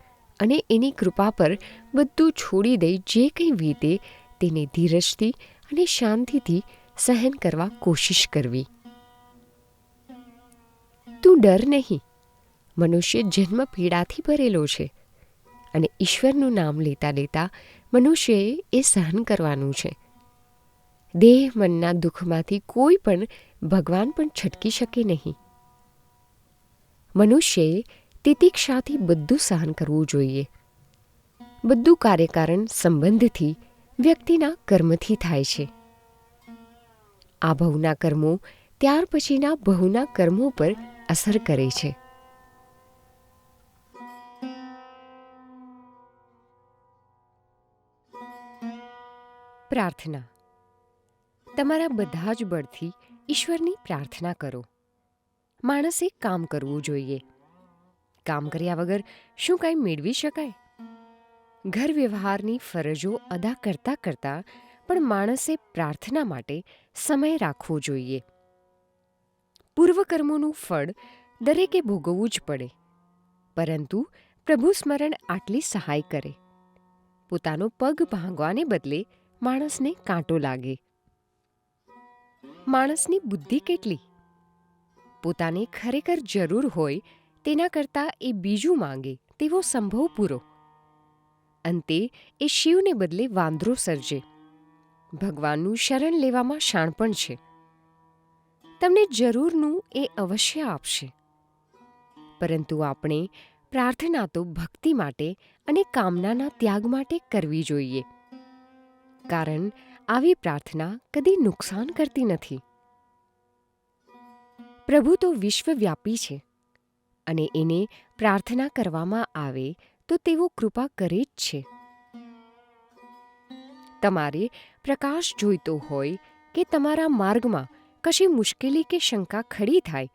અને એની કૃપા પર બધું છોડી દઈ જે કંઈ વીતે તેને ધીરજથી અને શાંતિથી સહન કરવા કોશિશ કરવી. તું ડર નહીં. મનુષ્ય જન્મ પીડાથી ભરેલો છે અને ઈશ્વરનું નામ લેતા લેતા મનુષ્યએ એ સહન કરવાનું છે. દેહ મનના દુઃખમાંથી કોઈ પણ ભગવાન પણ છટકી શકે નહીં. મનુષ્યએ તિતિક્ષાથી બધું સહન કરવું જોઈએ. બધું કાર્યકારણ સંબંધથી વ્યક્તિના કર્મથી થાય છે. આ ભવના કર્મો ત્યાર પછીના બહુના કર્મો પર અસર કરે છે. પ્રાર્થના. તમારા બધા જ બળથી ઈશ્વરની પ્રાર્થના કરો. માણસે કામ કરવું જોઈએ. કામ કર્યા વગર શું કાંઈ મેળવી શકાય? ઘર વ્યવહારની ફરજો અદા કરતાં કરતાં પણ માણસે પ્રાર્થના માટે સમય રાખવો જોઈએ. પૂર્વકર્મોનું ફળ દરેકે ભોગવવું જ પડે, પરંતુ પ્રભુ સ્મરણ આટલી સહાય કરે. પોતાનો પગ ભાંગવાને બદલે માણસને કાંટો લાગે. માણસની બુદ્ધિ કેટલી! પોતાને ખરેખર જરૂર હોય તેના કરતાં એ બીજું માંગે તેવો સંભવ પૂરો. અંતે એ શિવને બદલે વાંદરો સર્જે. ભગવાનનું શરણ લેવામાં શાણપણ છે. તમને જરૂરનું એ અવશ્ય આપશે. પરંતુ આપણે પ્રાર્થના તો ભક્તિ માટે અને કામનાના ત્યાગ માટે કરવી જોઈએ. કારણ આવી પ્રાર્થના કદી નુકસાન કરતી નથી. પ્રભુ તો વિશ્વવ્યાપી છે અને એને પ્રાર્થના કરવામાં આવે તો તેઓ કૃપા કરે જ છે. તમારે પ્રકાશ જોઈતો હોય કે તમારા માર્ગમાં કશી મુશ્કેલી કે શંકા ખડી થાય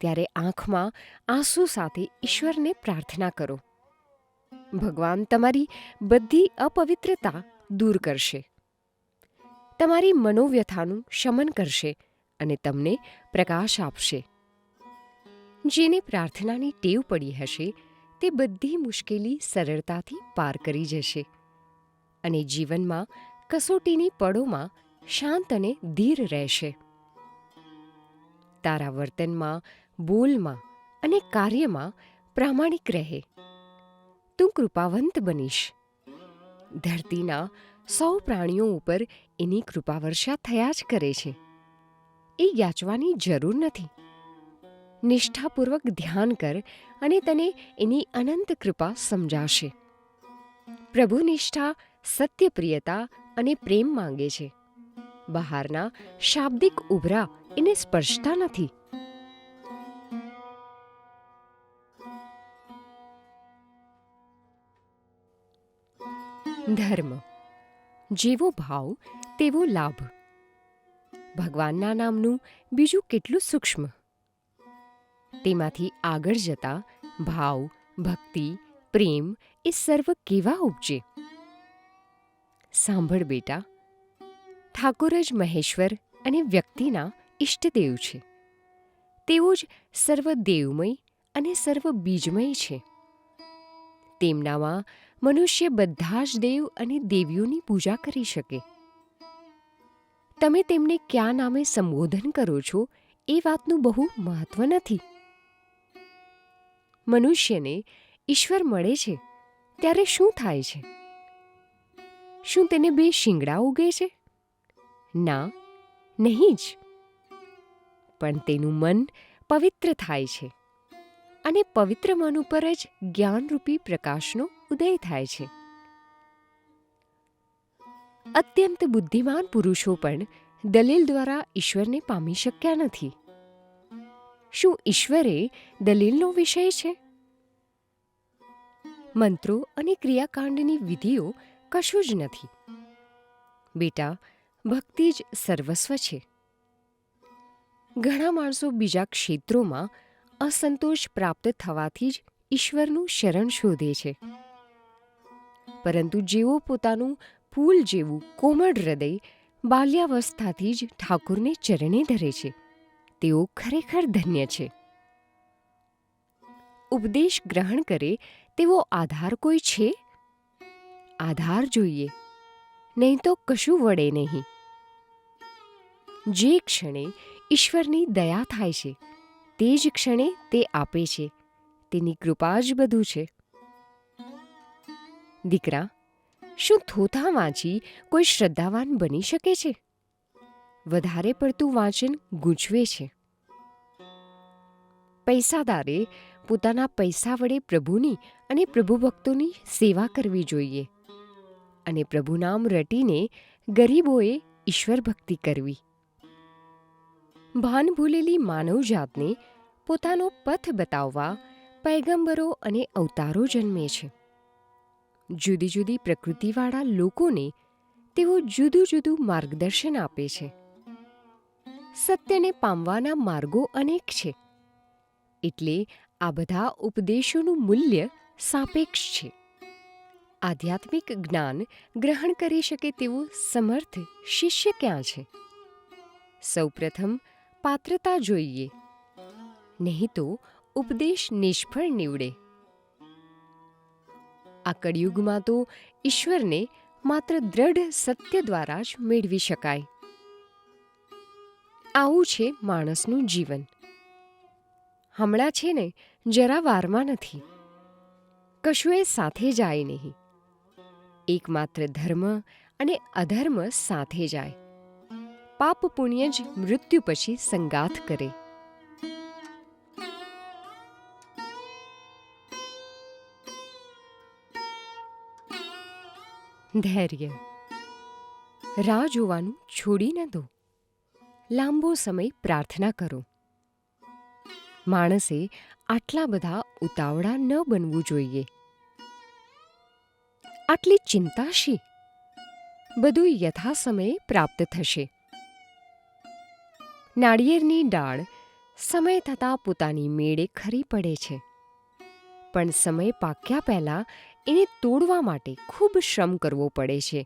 ત્યારે આંખમાં આંસુ સાથે ઈશ્વરને પ્રાર્થના કરો. ભગવાન તમારી બધી અપવિત્રતા દૂર કરશે, તમારી મનોવ્યથાનું શમન કરશે અને તમને પ્રકાશ આપશે. જેને પ્રાર્થનાની ટેવ પડી હશે તે બધી મુશ્કેલી સરળતાથી પાર કરી જશે અને જીવનમાં કસોટીની પળોમાં શાંત અને ધીર રહેશે. તારા વર્તનમાં, બોલમાં અને કાર્યમાં પ્રામાણિક રહે. તું કૃપાવંત બનીશ. ધરતીના સૌ પ્રાણીઓ ઉપર એની કૃપાવર્ષા થયા જ કરે છે. એ યાચવાની જરૂર નથી. નિષ્ઠાપૂર્વક ધ્યાન કર અને તને એની અનંત કૃપા સમજાશે. પ્રભુનિષ્ઠા સત્યપ્રિયતા અને પ્રેમ માંગે છે. બહારના શાબ્દિક ઉભરા એને સ્પર્શતા નથી. ધર્મ. જેવો ભાવ તેવો લાભ. ભગવાનના નામનું બીજું કેટલું સૂક્ષ્મ! તેમાંથી આગળ જતા ભાવ, ભક્તિ, પ્રેમ એ સર્વ કેવા ઉપજે! સાંભળ બેટા, ઠાકોર જ મહેશ્વર અને વ્યક્તિના ઇષ્ટદેવ છે. તેઓ જ સર્વ દેવમય અને સર્વ બીજમય છે. તેમનામાં મનુષ્ય બધા જ દેવ અને દેવીઓની પૂજા કરી શકે. તમે તેમને કયા નામે સંબોધન કરો છો એ વાતનું બહુ મહત્વ નથી. મનુષ્યને ઈશ્વર મળે છે ત્યારે શું થાય છે? શું તેને બે શિંગડા ઉગે છે? ના, નહીં જ. પણ તેનું મન પવિત્ર થાય છે અને પવિત્ર મન ઉપર જ જ્ઞાનરૂપી પ્રકાશનો ઉદય થાય છે. અત્યંત બુદ્ધિમાન પુરુષો પણ દલીલ દ્વારા ઈશ્વરને પામી શક્યા નથી. શું ઈશ્વર એ દલીલનો વિષય છે? મંત્રો અને ક્રિયાકાંડની વિધિઓ કશું જ નથી. બેટા, ભક્તિ જ સર્વસ્વ છે. ઘણા માણસો બીજા ક્ષેત્રોમાં અસંતોષ પ્રાપ્ત થવાથી જ ઈશ્વરનું શરણ શોધે છે. પરંતુ જેઓ પોતાનું ફૂલ જેવું કોમળ હૃદય બાલ્યાવસ્થાથી જ ઠાકોરને ચરણે ધરે છે, તેઓ ખરેખર ધન્ય છે. ઉપદેશ ગ્રહણ કરે તેવો આધાર કોઈ છે? આધાર જોઈએ, નહીં તો કશું વળે નહીં. જે ક્ષણે ઈશ્વરની દયા થાય છે તે જ ક્ષણે તે આપે છે. તેની કૃપા જ બધું છે. દીકરા, શું થોથા વાંચી કોઈ શ્રદ્ધાવાન બની શકે છે? વધારે પડતું વાંચન ગૂંચવે છે. પૈસાદારે પોતાના પૈસા વડે પ્રભુની અને પ્રભુ ભક્તોની સેવા કરવી જોઈએ અને પ્રભુ નામ રટીને ગરીબોએ ઈશ્વર ભક્તિ કરવી. ભાન ભૂલેલી માનવજાતને પોતાનો પથ બતાવવા પૈગંબરો અને અવતારો જન્મે છે. જુદી જુદી પ્રકૃતિવાળા લોકોને તેઓ જુદું જુદું માર્ગદર્શન આપે છે. સત્યને પામવાના માર્ગો અનેક છે, એટલે આ બધા ઉપદેશોનું મૂલ્ય સાપેક્ષ છે. આધ્યાત્મિક જ્ઞાન ગ્રહણ કરી શકે તેવો સમર્થ શિષ્ય ક્યાં છે? સૌપ્રથમ પાત્રતા જોઈએ, નહીં તો ઉપદેશ નિષ્ફળ નીવડે. આ કળિયુગમાં તો ઈશ્વરને માત્ર દ્રઢ સત્ય દ્વારા જ મેળવી શકાય. આવું છે માણસનું જીવન. હમણાં છે ને જરા વારમાં નથી, કશું એ સાથે જાય નહીં. એકમાત્ર ધર્મ અને અધર્મ સાથે જાય. પાપ પુણ્ય જ મૃત્યુ પછી સંગાથ કરે. ધૈર્ય. રાહ જોવાનું છોડી ન દો. લાંબો સમય પ્રાર્થના કરો. માણસે આટલા બધા ઉતાવળા ન બનવું જોઈએ. આટલી ચિંતા શી? બધું યથાસમયે પ્રાપ્ત થશે. નાળિયેરની ડાળ સમય થતાં પોતાની મેળે ખરી પડે છે, પણ સમય પાક્યા પહેલાં એને તોડવા માટે ખૂબ શ્રમ કરવો પડે છે.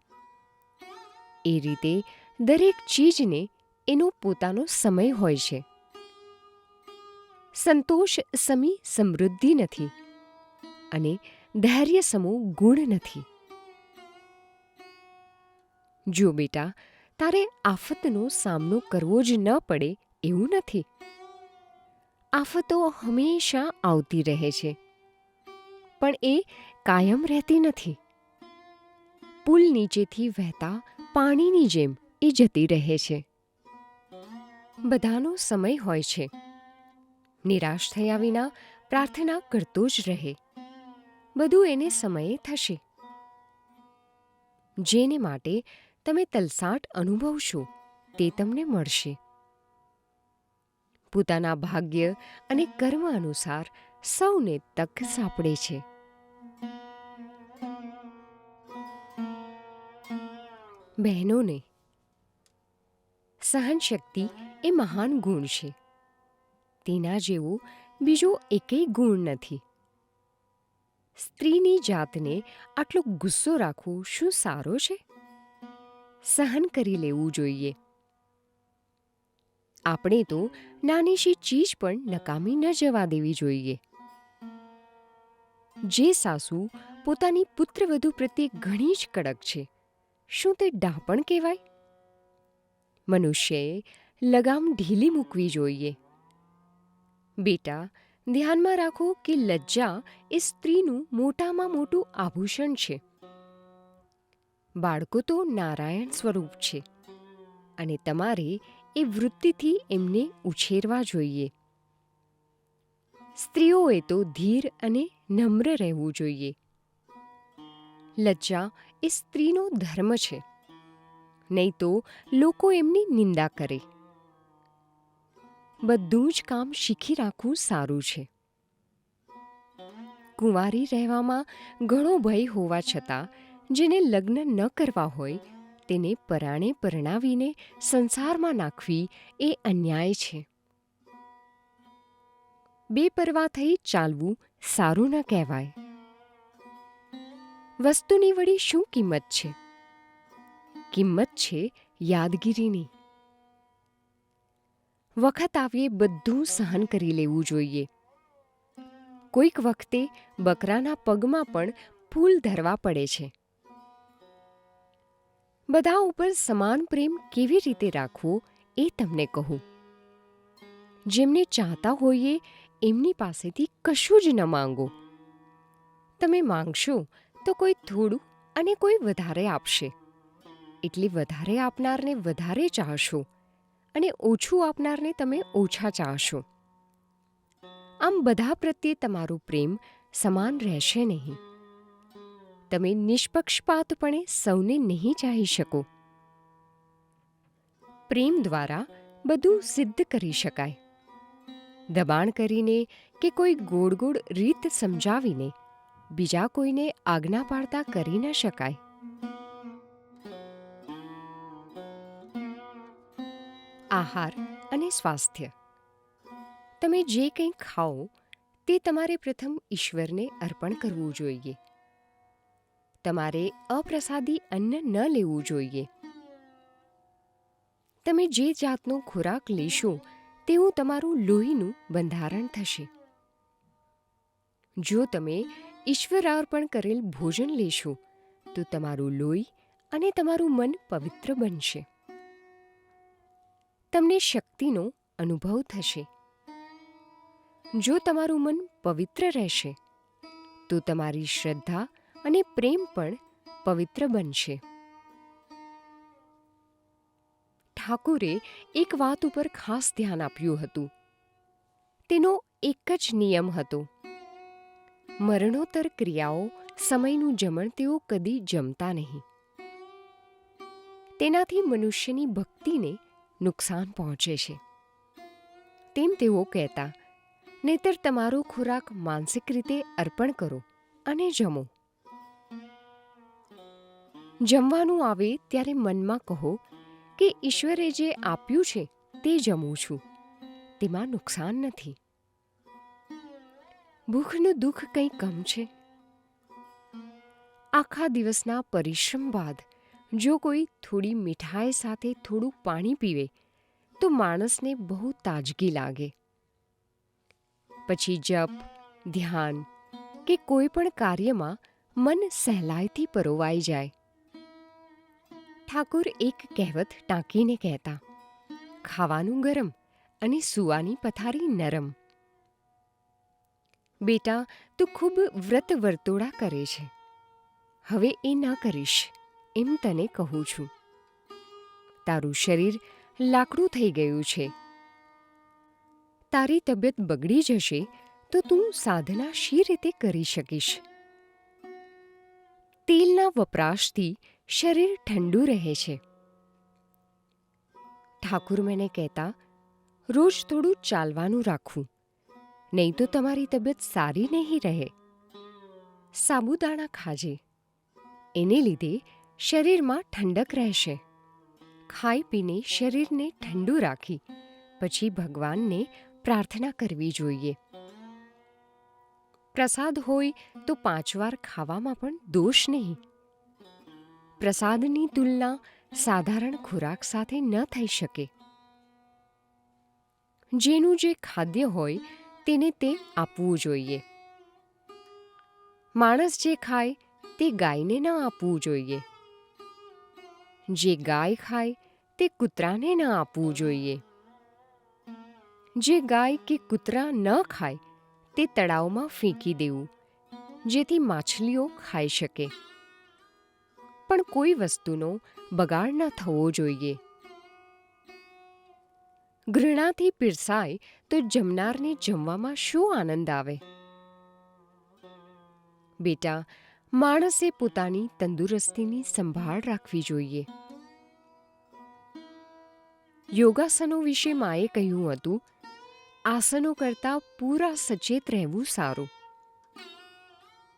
એ રીતે દરેક ચીજને એનો પોતાનો સમય હોય છે. સંતોષ સમી સમૃદ્ધિ નથી અને ધૈર્ય સમો ગુણ નથી. જો બેટા, તારે આફતનો સામનો કરવો જ ન પડે એવું નથી. આફતો હંમેશા આવતી રહે છે, પણ એ કાયમ રહેતી નથી. પુલ નીચેથી વહેતા પાણીની જેમ એ જતી રહે છે. બધાનો સમય હોય છે. નિરાશ થયા વિના પ્રાર્થના કરતો જ રહે. બધું એને સમયે થશે. જેને માટે તમે તલસાટ અનુભવશો તે તમને મળશે. પોતાના ભાગ્ય અને કર્મ અનુસાર સૌને તક સાંપડે છે. બહેનોને સહનશક્તિ એ મહાન ગુણ છે. તેના જેવો બીજો એકેય ગુણ નથી. સ્ત્રીની જાતને આટલો ગુસ્સો રાખવો શું સારો છે? સહન કરી લેવું જોઈએ. આપણે તો નાનીશી ચીજ પણ નકામી ન જવા દેવી જોઈએ. જે સાસુ પોતાની પુત્રવધુ પ્રત્યે ઘણી જ કડક છે, શું તે ડાપણ કહેવાય? મનુષ્યએ લગામ ઢીલી મૂકવી જોઈએ. બેટા, ધ્યાનમાં રાખો કે લજ્જા એ સ્ત્રીનું મોટામાં મોટું આભૂષણ છે. બાળકો તો નારાયણ સ્વરૂપ છે અને તમારે એ વૃત્તિથી એમને ઉછેરવા જોઈએ. સ્ત્રીઓએ તો ધીર અને નમ્ર રહેવું જોઈએ. લજ્જા એ સ્ત્રીનો ધર્મ છે, નહીં તો લોકો એમની નિંદા કરે. બધું જ કામ શીખી રાખવું સારું છે. કુંવારી રહેવામાં ઘણો ભય હોવા છતાં જેને લગ્ન ન કરવા હોય તેને પરાણે પરણાવીને સંસારમાં નાખવી એ અન્યાય છે. બેપરવા થઈ ચાલવું સારું ન કહેવાય. વસ્તુની વળી શું કિંમત છે? કિંમત છે યાદગીરીની. વખત આવ્યે બધું સહન કરી લેવું જોઈએ. કોઈક વખતે બકરાના પગમાં પણ ફૂલ ધરવા પડે છે. બધા ઉપર સમાન પ્રેમ કેવી રીતે રાખવો એ તમને કહું. જેમને ચાહતા હોઈએ એમની પાસેથી કશું જ ન માંગો. તમે માંગશો તો કોઈ થોડું અને કોઈ વધારે આપશે, એટલે વધારે આપનારને વધારે ચાહશો અને ઓછું આપનારને તમે ઓછા ચાહશો. આમ બધા પ્રત્યે તમારો પ્રેમ સમાન રહેશે નહીં. તમે નિષ્પક્ષપાતપણે સૌને નહીં ચાહી શકો. પ્રેમ દ્વારા બધું સિદ્ધ કરી શકાય. દબાણ કરીને કે કોઈ ગોળ ગોળ રીત સમજાવીને બીજા કોઈને આજ્ઞા પાડતા કરી ન શકાય. આહાર અને સ્વાસ્થ્ય. તમે જે કંઈ ખાઓ તે તમારે પ્રથમ ઈશ્વરને અર્પણ કરવું જોઈએ. તમારે અપ્રસાદી અન્ન ન લેવું જોઈએ. તમે જે જાતનો ખોરાક લેશો તેવું તમારું લોહીનું બંધારણ થશે. જો તમે ઈશ્વર અર્પણ કરેલ ભોજન લેશો તો તમારું લોહી અને તમારું મન પવિત્ર બનશે. તમને શક્તિનો અનુભવ થશે. જો તમારું મન પવિત્ર રહેશે તો તમારી શ્રદ્ધા અને પ્રેમ પણ પવિત્ર બનશે. ઠાકુરે એક વાત ઉપર ખાસ ધ્યાન આપ્યું હતું. તેનો એક જ નિયમ હતો. મરણોત્તર ક્રિયાઓ સમયનું જમણ તેઓ કદી જમતા નહીં. તેનાથી મનુષ્યની ભક્તિને નુકસાન પહોંચે છે. તેમ તેઓ કહેતા, નહીતર તમારો ખોરાક માનસિક રીતે અર્પણ કરો અને જમો. જમવાનું આવે ત્યારે મનમાં કહો કે ઈશ્વરે જે આપ્યું છે તે જમું છું, તેમાં નુકસાન નથી. ભૂખનું દુઃખ કંઈ કમ છે? આખા દિવસના પરિશ્રમ બાદ જો કોઈ થોડી મીઠાઈ સાથે થોડું પાણી પીવે તો માણસને બહુ તાજગી લાગે. પછી જપ, ધ્યાન કે કોઈ પણ કાર્યમાં મન સહેલાઈથી પરોવાઈ જાય. ઠાકુર એક કહેવત ટાંકીને કહેતા, ખાવાનું ગરમ અને સૂવાની પથારી નરમ. બેટા, તું ખૂબ વ્રત વર્તોળા કરે છે. હવે એ ન કરીશ એમ તને કહું છું. તારું શરીર લાકડું થઈ ગયું છે. તારી તબિયત બગડી જશે તો તું સાધના શી રીતે કરી શકીશ? તેલના વપરાશથી શરીર ઠંડુ રહે છે. ઠાકુર મને કહેતા, રોજ થોડું ચાલવાનું રાખવું, નહીં તો તમારી તબિયત સારી નહીં રહે. સાબુદાણા ખાજે, એને લીધે શરીરમાં ઠંડક રહેશે. ખાઈ પીને શરીરને ઠંડુ રાખી પછી ભગવાનને પ્રાર્થના કરવી જોઈએ. પ્રસાદ હોય તો 5 વાર ખાવામાં પણ દોષ નહીં. પ્રસાદની તુલના સાધારણ ખોરાક સાથે ન થઈ શકે. જેનું જે ખાદ્ય હોય તેને તે આપવું જોઈએ. માણસ જે ખાય તે ગાયને ન આપવું જોઈએ. જે ગાય ખાય તે કૂતરાને ન આપવું જોઈએ. જે ગાય કે કૂતરા ન ખાય તે તળાવમાં ફેંકી દેવું, જેથી માછલીઓ ખાઈ શકે. પણ કોઈ વસ્તુનો બગાડ ન થવો જોઈએ. ઘૃણાથી પીરસાય તો જમનારને જમવામાં શું આનંદ આવે? બેટા, માણસે પોતાની તંદુરસ્તીની સંભાળ રાખવી જોઈએ. યોગાસનો વિશે માએ કહ્યું હતું, આસનો કરતાં પૂરા સચેત રહેવું સારું.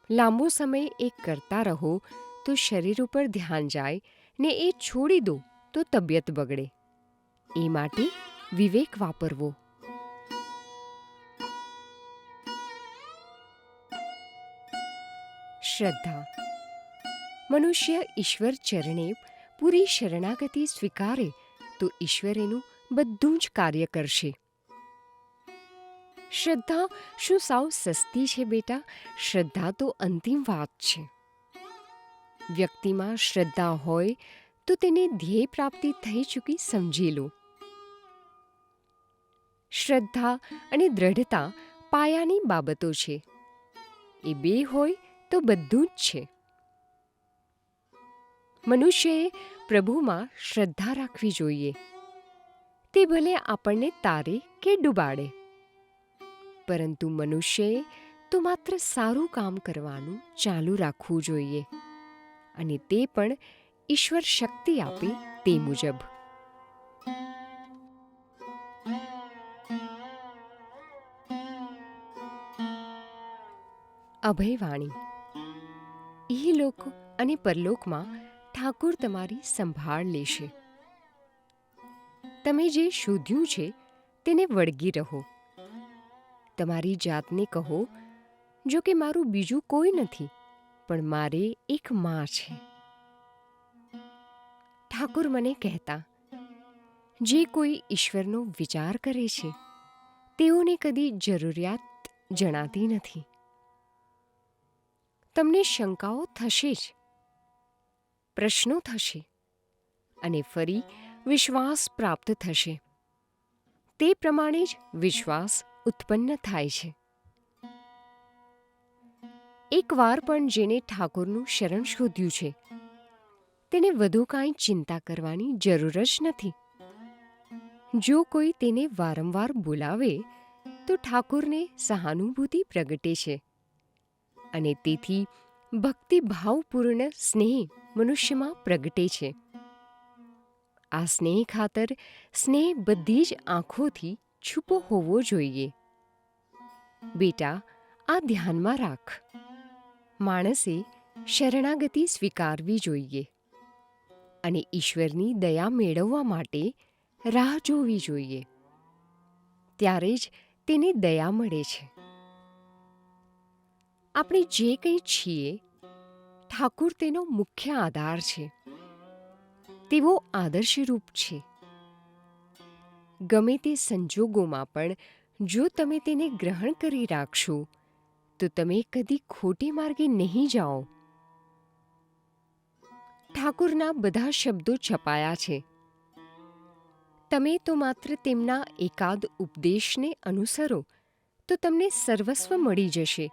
લાંબો સમય એક કરતા રહો તો શરીર ઉપર ધ્યાન જાય ને એ છોડી દો તો તબિયત બગડે. એ માટે વિવેક વાપરવો. શ્રદ્ધા. મનુષ્ય ઈશ્વર ચરણે પૂરી શરણાગતિ સ્વીકારે તો ઈશ્વર એનું બધું જ કાર્ય કરશે. શ્રદ્ધા શું સાવ સસ્તી છે બેટા? શ્રદ્ધા તો અંતિમ વાત છે. વ્યક્તિમાં શ્રદ્ધા હોય તો તેને ધ્યેય પ્રાપ્તિ થઈ ચૂકી સમજી લો. શ્રદ્ધા અને દ્રઢતા પાયાની બાબતો છે. એ બે હોય તો બધું જ છે. મનુષ્યએ પ્રભુમાં શ્રદ્ધા રાખવી જોઈએ. તે ભલે આપણને તારે કે ડૂબાડે, પરંતુ મનુષ્યએ તો માત્ર સારું કામ કરવાનું ચાલુ રાખવું જોઈએ, અને તે પણ ઈશ્વર શક્તિ આપે તે મુજબ. અભયવાણી. ઇહલોક અને પરલોકમાં ઠાકુર તમારી સંભાળ લેશે. તમે જે શોધ્યું છે તેને વળગી રહો. તમારી જાતને કહો, જો કે મારું બીજું કોઈ નથી, પણ મારે એક માં છે. ઠાકુર મને કહેતા, જે કોઈ ઈશ્વરનો વિચાર કરે છે તેઓને કદી જરૂરિયાત જણાતી નથી. તમને શંકાઓ થશે જ, પ્રશ્નો થશે, અને ફરી વિશ્વાસ પ્રાપ્ત થશે. તે પ્રમાણે જ વિશ્વાસ ઉત્પન્ન થાય છે. એકવાર પણ જેને ઠાકોરનું શરણ શોધ્યું છે તેને વધુ કાંઈ ચિંતા કરવાની જરૂર જ નથી. જો કોઈ તેને વારંવાર બોલાવે તો ઠાકોરને સહાનુભૂતિ પ્રગટે છે, અને તેથી ભક્તિભાવપૂર્ણ સ્નેહ મનુષ્યમાં પ્રગટે છે. આ સ્નેહ ખાતર સ્નેહ બધી જ આંખોથી છૂપો હોવો જોઈએ. બેટા, આ ધ્યાનમાં રાખ. માણસે શરણાગતિ સ્વીકારવી જોઈએ, અને ઈશ્વરની દયા મેળવવા માટે રાહ જોવી જોઈએ. ત્યારે જ તેને દયા મળે છે. આપણે જે કંઈ છીએ ઠાકુર તેનો મુખ્ય આધાર છે. તેવો આદર્શરૂપ છે. ગમે તે સંજોગોમાં પણ જો તમે તેને ગ્રહણ કરી રાખશો તો તમે કદી ખોટે માર્ગે નહીં જાઓ. ઠાકુરના બધા શબ્દો છપાયા છે. તમે તો માત્ર તેમના એકાદ ઉપદેશને અનુસરો તો તમને સર્વસ્વ મળી જશે.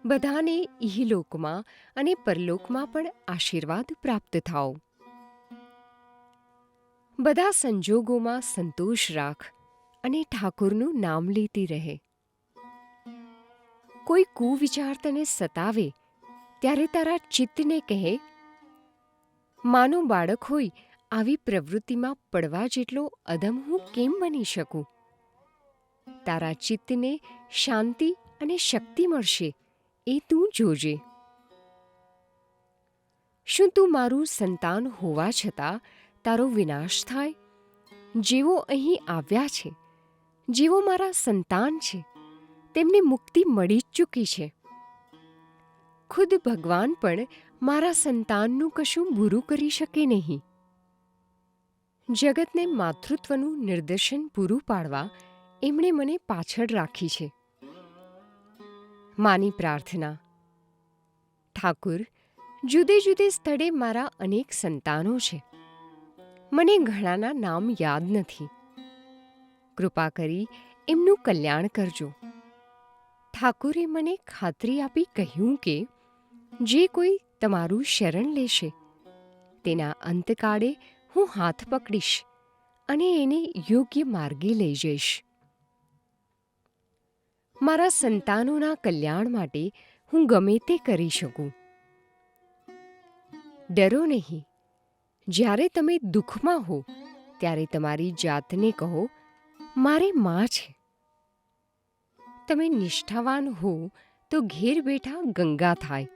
બધાને ઇહલોકમાં અને પરલોકમાં પણ આશીર્વાદ પ્રાપ્ત થાઓ. બધા સંજોગોમાં સંતોષ રાખ અને ઠાકુરનું નામ લેતી રહે. કોઈ કુવિચાર તને સતાવે ત્યારે તારા ચિત્તને કહે, માનો બાળક હોય આવી પ્રવૃત્તિમાં પડવા જેટલો અધમ હું કેમ બની શકું? તારા ચિત્તને શાંતિ અને શક્તિ મળશે એ તું જોજે. શું તું મારું સંતાન હોવા છતાં તારો વિનાશ થાય? જેઓ અહીં આવ્યા છે, જેઓ મારા સંતાન છે, તેમને મુક્તિ મળી જ ચૂકી છે. ખુદ ભગવાન પણ મારા સંતાનનું કશું બુરું કરી શકે નહીં. જગતને માતૃત્વનું નિદર્શન પૂરું પાડવા એમણે મને પાછળ રાખી છે. માની પ્રાર્થના. ઠાકુર, જુદે જુદે સ્થળે મારા અનેક સંતાનો છે. મને ઘણાના નામ યાદ નથી. કૃપા કરી એમનું કલ્યાણ કરજો. ઠાકુરે મને ખાતરી આપી કહ્યું કે જે કોઈ તમારું શરણ લેશે તેના અંતકાળે હું હાથ પકડીશ અને એને યોગ્ય માર્ગે લઈ જઈશ. મારા સંતાનોના કલ્યાણ માટે હું ગમે તે કરી શકું. ડરો નહીં. જ્યારે તમે દુઃખમાં હો ત્યારે તમારી જાતને કહો, મારે માં છે. તમે નિષ્ઠાવાન હો તો ઘેર બેઠા ગંગા થાય.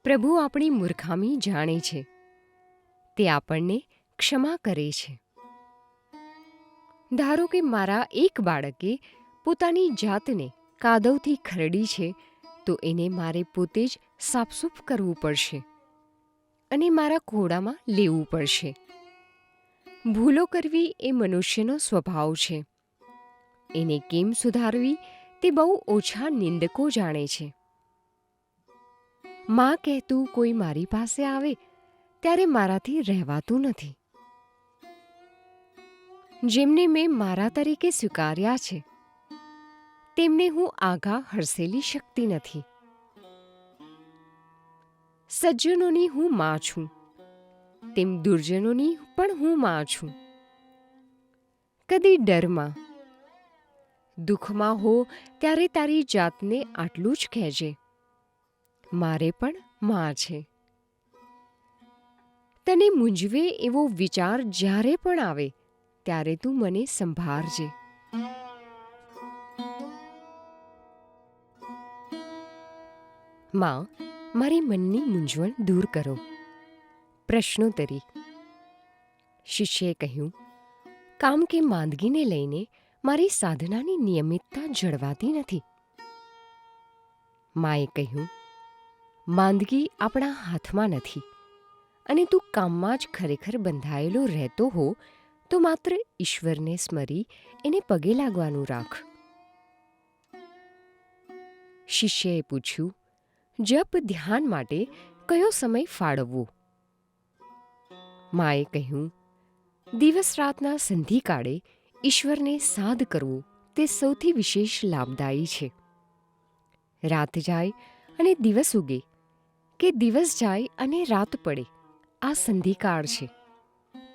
પ્રભુ આપણી મૂર્ખામી જાણે છે. તે આપણને ક્ષમા કરે છે. ધારો કે મારા એક બાળકે પોતાની જાતને કાદવથી ખરડી છે તો એને મારે પોતે જ સાફસૂફ કરવું પડશે અને મારા ખોળામાં લેવું પડશે. ભૂલો કરવી એ મનુષ્યનો સ્વભાવ છે. એને કેમ સુધારવી તે બહુ ઓછા નિંદકો જાણે છે. માં કહેતું કોઈ મારી પાસે આવે ત્યારે મારાથી રહેવાતું નથી. જેમને મેં મારા તરીકે સ્વીકાર્યા છે તેમને હું આઘા હડસેલી શકતી નથી. સજ્જનોની હું માં છું, તેમ દુર્જનોની પણ હું માં છું. કદી ડરમાં. દુઃખમાં હો ત્યારે તારી જાતને આટલું જ કહેજે, મારે પણ માં છે. તને મૂંઝવે એવો વિચાર જ્યારે પણ આવે ત્યારે તું મને સંભાળજે. માં, મારી મનની મૂંઝવણ દૂર કરો. પ્રશ્નોત્તરી. શિષ્યએ કહ્યું, કામ કે માંદગીને લઈને મારી સાધનાની નિયમિતતા જળવાતી નથી. માએ કહ્યું, માંદગી આપણા હાથમાં નથી અને તું કામમાં જ ખરેખર બંધાયેલો રહેતો હો તો માત્ર ઈશ્વરને સ્મરી એને પગે લાગવાનું રાખ. શિષ્યએ પૂછ્યું, જપ ધ્યાન માટે કયો સમય ફાળવવો? માએ કહ્યું, દિવસ રાતના સંધિકાળે ઈશ્વરને સાદ કરવું તે સૌથી વિશેષ લાભદાયી છે. રાત જાય અને દિવસ ઉગે કે દિવસ જાય અને રાત પડે, આ સંધિકાળ છે.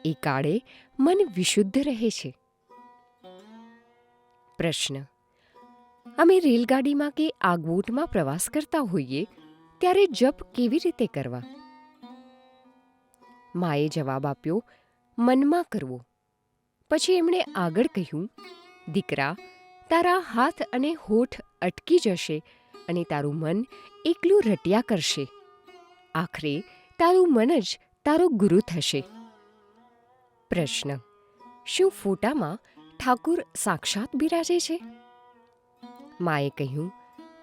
એ કાળે મન વિશુદ્ધ રહે છે. પ્રશ્ન. અમે રેલગાડીમાં કે આગબોટમાં પ્રવાસ કરતા હોઈએ ત્યારે જપ કેવી રીતે કરવા? માએ જવાબ આપ્યો, મનમાં કરવો. પછી એમણે આગળ કહ્યું, દીકરા, તારા હાથ અને હોઠ અટકી જશે અને તારું મન એકલું રટ્યા કરશે. આખરે તારું મન જ તારો ગુરુ થશે. પ્રશ્ન. શું ફોટામાં ઠાકુર સાક્ષાત બિરાજે છે? માએ કહ્યું,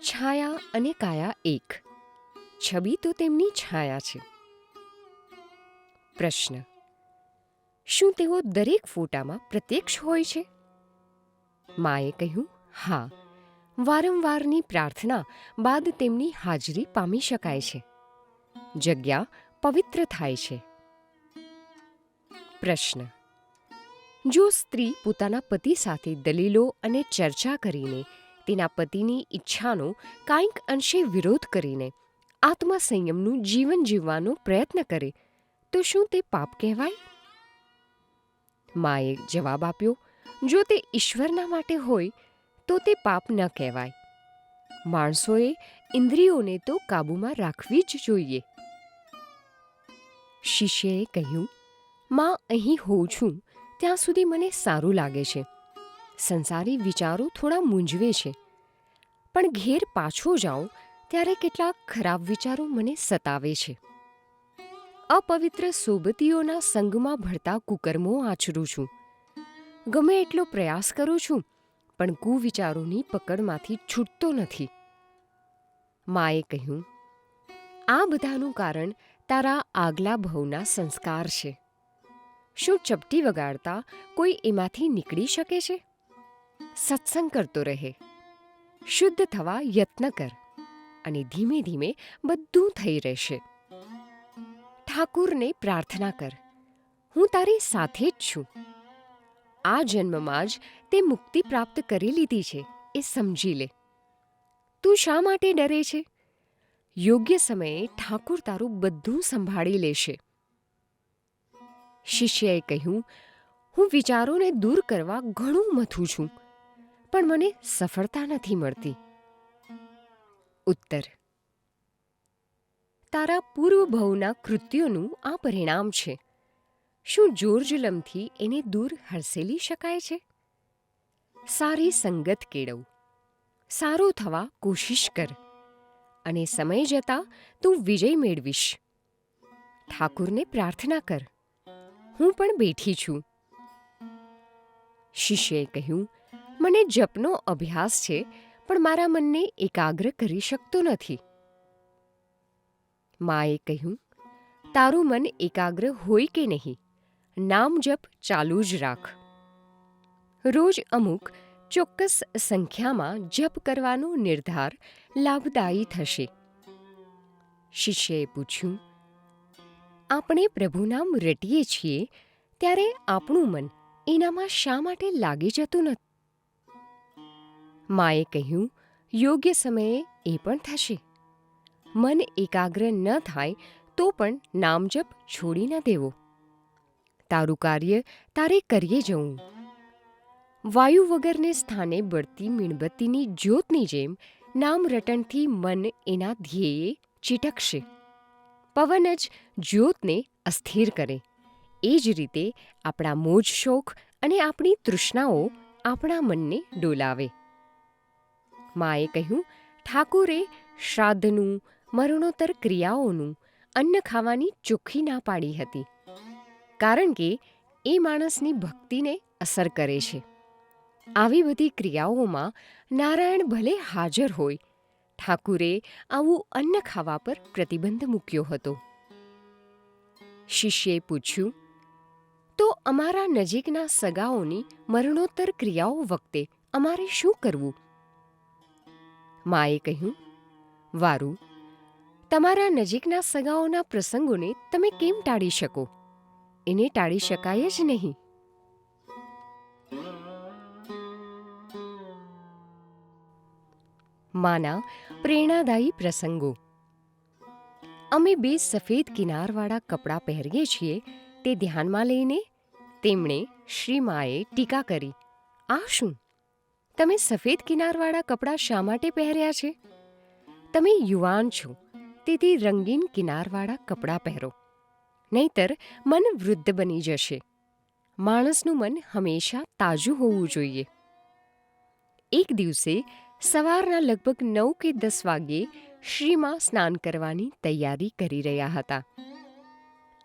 છાયા અને કાયા એક. છબી તો તેમની છાયા છે. પ્રશ્ન. શું તેઓ દરેક ફોટામાં પ્રત્યક્ષ હોય છે? માએ કહ્યું, હા. વારંવારની પ્રાર્થના બાદ તેમની હાજરી પામી શકાય છે. જગ્યા પવિત્ર થાય છે. પ્રશ્ન. જો સ્ત્રી પોતાના પતિ સાથે દલીલો અને ચર્ચા કરીને તેના પતિની ઈચ્છાનો કાંઈક અંશે વિરોધ કરીને આત્મસંયમનું જીવન જીવવાનો પ્રયત્ન કરે તો શું તે પાપ કહેવાય? માએ જવાબ આપ્યો, જો તે ઈશ્વરના માટે હોય તો તે પાપ ન કહેવાય. માણસોએ ઇન્દ્રિયોને તો કાબૂમાં રાખવી જ જોઈએ. શિષ્યએ કહ્યું, માં, અહીં હોઉં છું ત્યાં સુધી મને સારું લાગે છે. સંસારી વિચારો થોડા મૂંઝવે છે, પણ ઘેર પાછો જાઉં ત્યારે કેટલાક ખરાબ વિચારો મને સતાવે છે. અપવિત્ર સોબતીઓના સંગમાં ભળતા કુકર્મો આચરું છું. ગમે એટલો પ્રયાસ કરું છું, પણ કુવિચારોની પકડમાંથી છૂટતો નથી. માએ કહ્યું, આ બધાનું કારણ તારા આગલા ભવના સંસ્કાર છે. શું ચપટી વગાડતા કોઈ એમાંથી નીકળી શકે છે? સત્સંગ કરતો રહે, શુદ્ધ થવા યત્ન કર, અને ધીમે ધીમે બધું થઈ રહેશે. ઠાકુરને પ્રાર્થના કર, હું તારી સાથે જ છું. આ જન્મમાં જ તે મુક્તિ પ્રાપ્ત કરી લીધી છે એ સમજી લે. તું શા માટે ડરે છે? યોગ્ય સમયે ઠાકુર તારું બધું સંભાળી લેશે. શિષ્યએ કહ્યું, હું વિચારોને દૂર કરવા ઘણું મથું છું, પણ મને સફળતા નથી મળતી. ઉત્તર: તારા પૂર્વભવના કૃત્યોનું આ પરિણામ છે. શું જોરજુલમથી એને દૂર હડસેલી શકાય છે? સારી સંગત કેળવ, સારો થવા કોશિશ કર, અને સમય જતાં તું વિજય મેળવીશ. ઠાકુરને પ્રાર્થના કર, હું પણ બેઠી છું. શિષ્યએ કહ્યું, મને જપનો અભ્યાસ છે, પણ મારા મનને એકાગ્ર કરી શકતો નથી. માએ કહ્યું, તારું મન એકાગ્ર હોય કે નહીં, નામ જપ ચાલુ જ રાખ. રોજ અમુક ચોક્કસ સંખ્યામાં જપ કરવાનો નિર્ધાર લાભદાયી થશે. શિષ્યએ પૂછ્યું, આપણે પ્રભુનામ રટીએ છીએ ત્યારે આપણું મન એનામાં શા માટે લાગી જતું નથી? માએ કહ્યું, યોગ્ય સમયે એ પણ થશે. મન એકાગ્ર ન થાય તો પણ નામજપ છોડી ન દેવો. તારું કાર્ય તારે કરીએ જવું. વાયુ વગરને સ્થાને બળતી મીણબત્તીની જ્યોતની જેમ નામ રટણથી મન એના ધ્યેયે ચીટકશે. પવન જ જ્યોતને અસ્થિર કરે, એ જ રીતે આપણા મોજ શોખ અને આપણી તૃષ્ણાઓ આપણા મનને ડોલાવે. માએ કહ્યું, ઠાકુરે શ્રાદ્ધનું, મરણોત્તર ક્રિયાઓનું, અન્ન ખાવાની ચોખ્ખી ના પાડી હતી, કારણ કે એ માણસની ભક્તિને અસર કરે છે. આવી બધી ક્રિયાઓમાં નારાયણ ભલે હાજર હોય, ઠાકુરે આવું અન્ન ખાવા પર પ્રતિબંધ મૂક્યો હતો. શિષ્યએ પૂછ્યું, તો અમારા નજીકના સગાઓની મરણોત્તર ક્રિયાઓ વખતે અમારે શું કરવું? માએ કહ્યું, વારું, તમારા નજીકના સગાઓના પ્રસંગોને તમે કેમ ટાળી શકો? એને ટાળી શકાય જ નહીં. માના પ્રેરણાદાયી પ્રસંગો. અમે બે સફેદ કિનારવાળા કપડાં પહેરીએ છીએ તે ધ્યાનમાં લઈને તેમણે શ્રી માએ ટીકા કરી, આ શું? તમે સફેદ કિનારવાળા કપડાં શા માટે પહેર્યા છે? તમે યુવાન છો, તેથી રંગીન કિનારવાળા કપડાં પહેરો, નહીંતર મન વૃદ્ધ બની જશે. માણસનું મન હંમેશા તાજું હોવું જોઈએ. એક દિવસે સવારના લગભગ 9 કે 10 વાગ્યે શ્રીમાં સ્નાન કરવાની તૈયારી કરી રહ્યા હતા.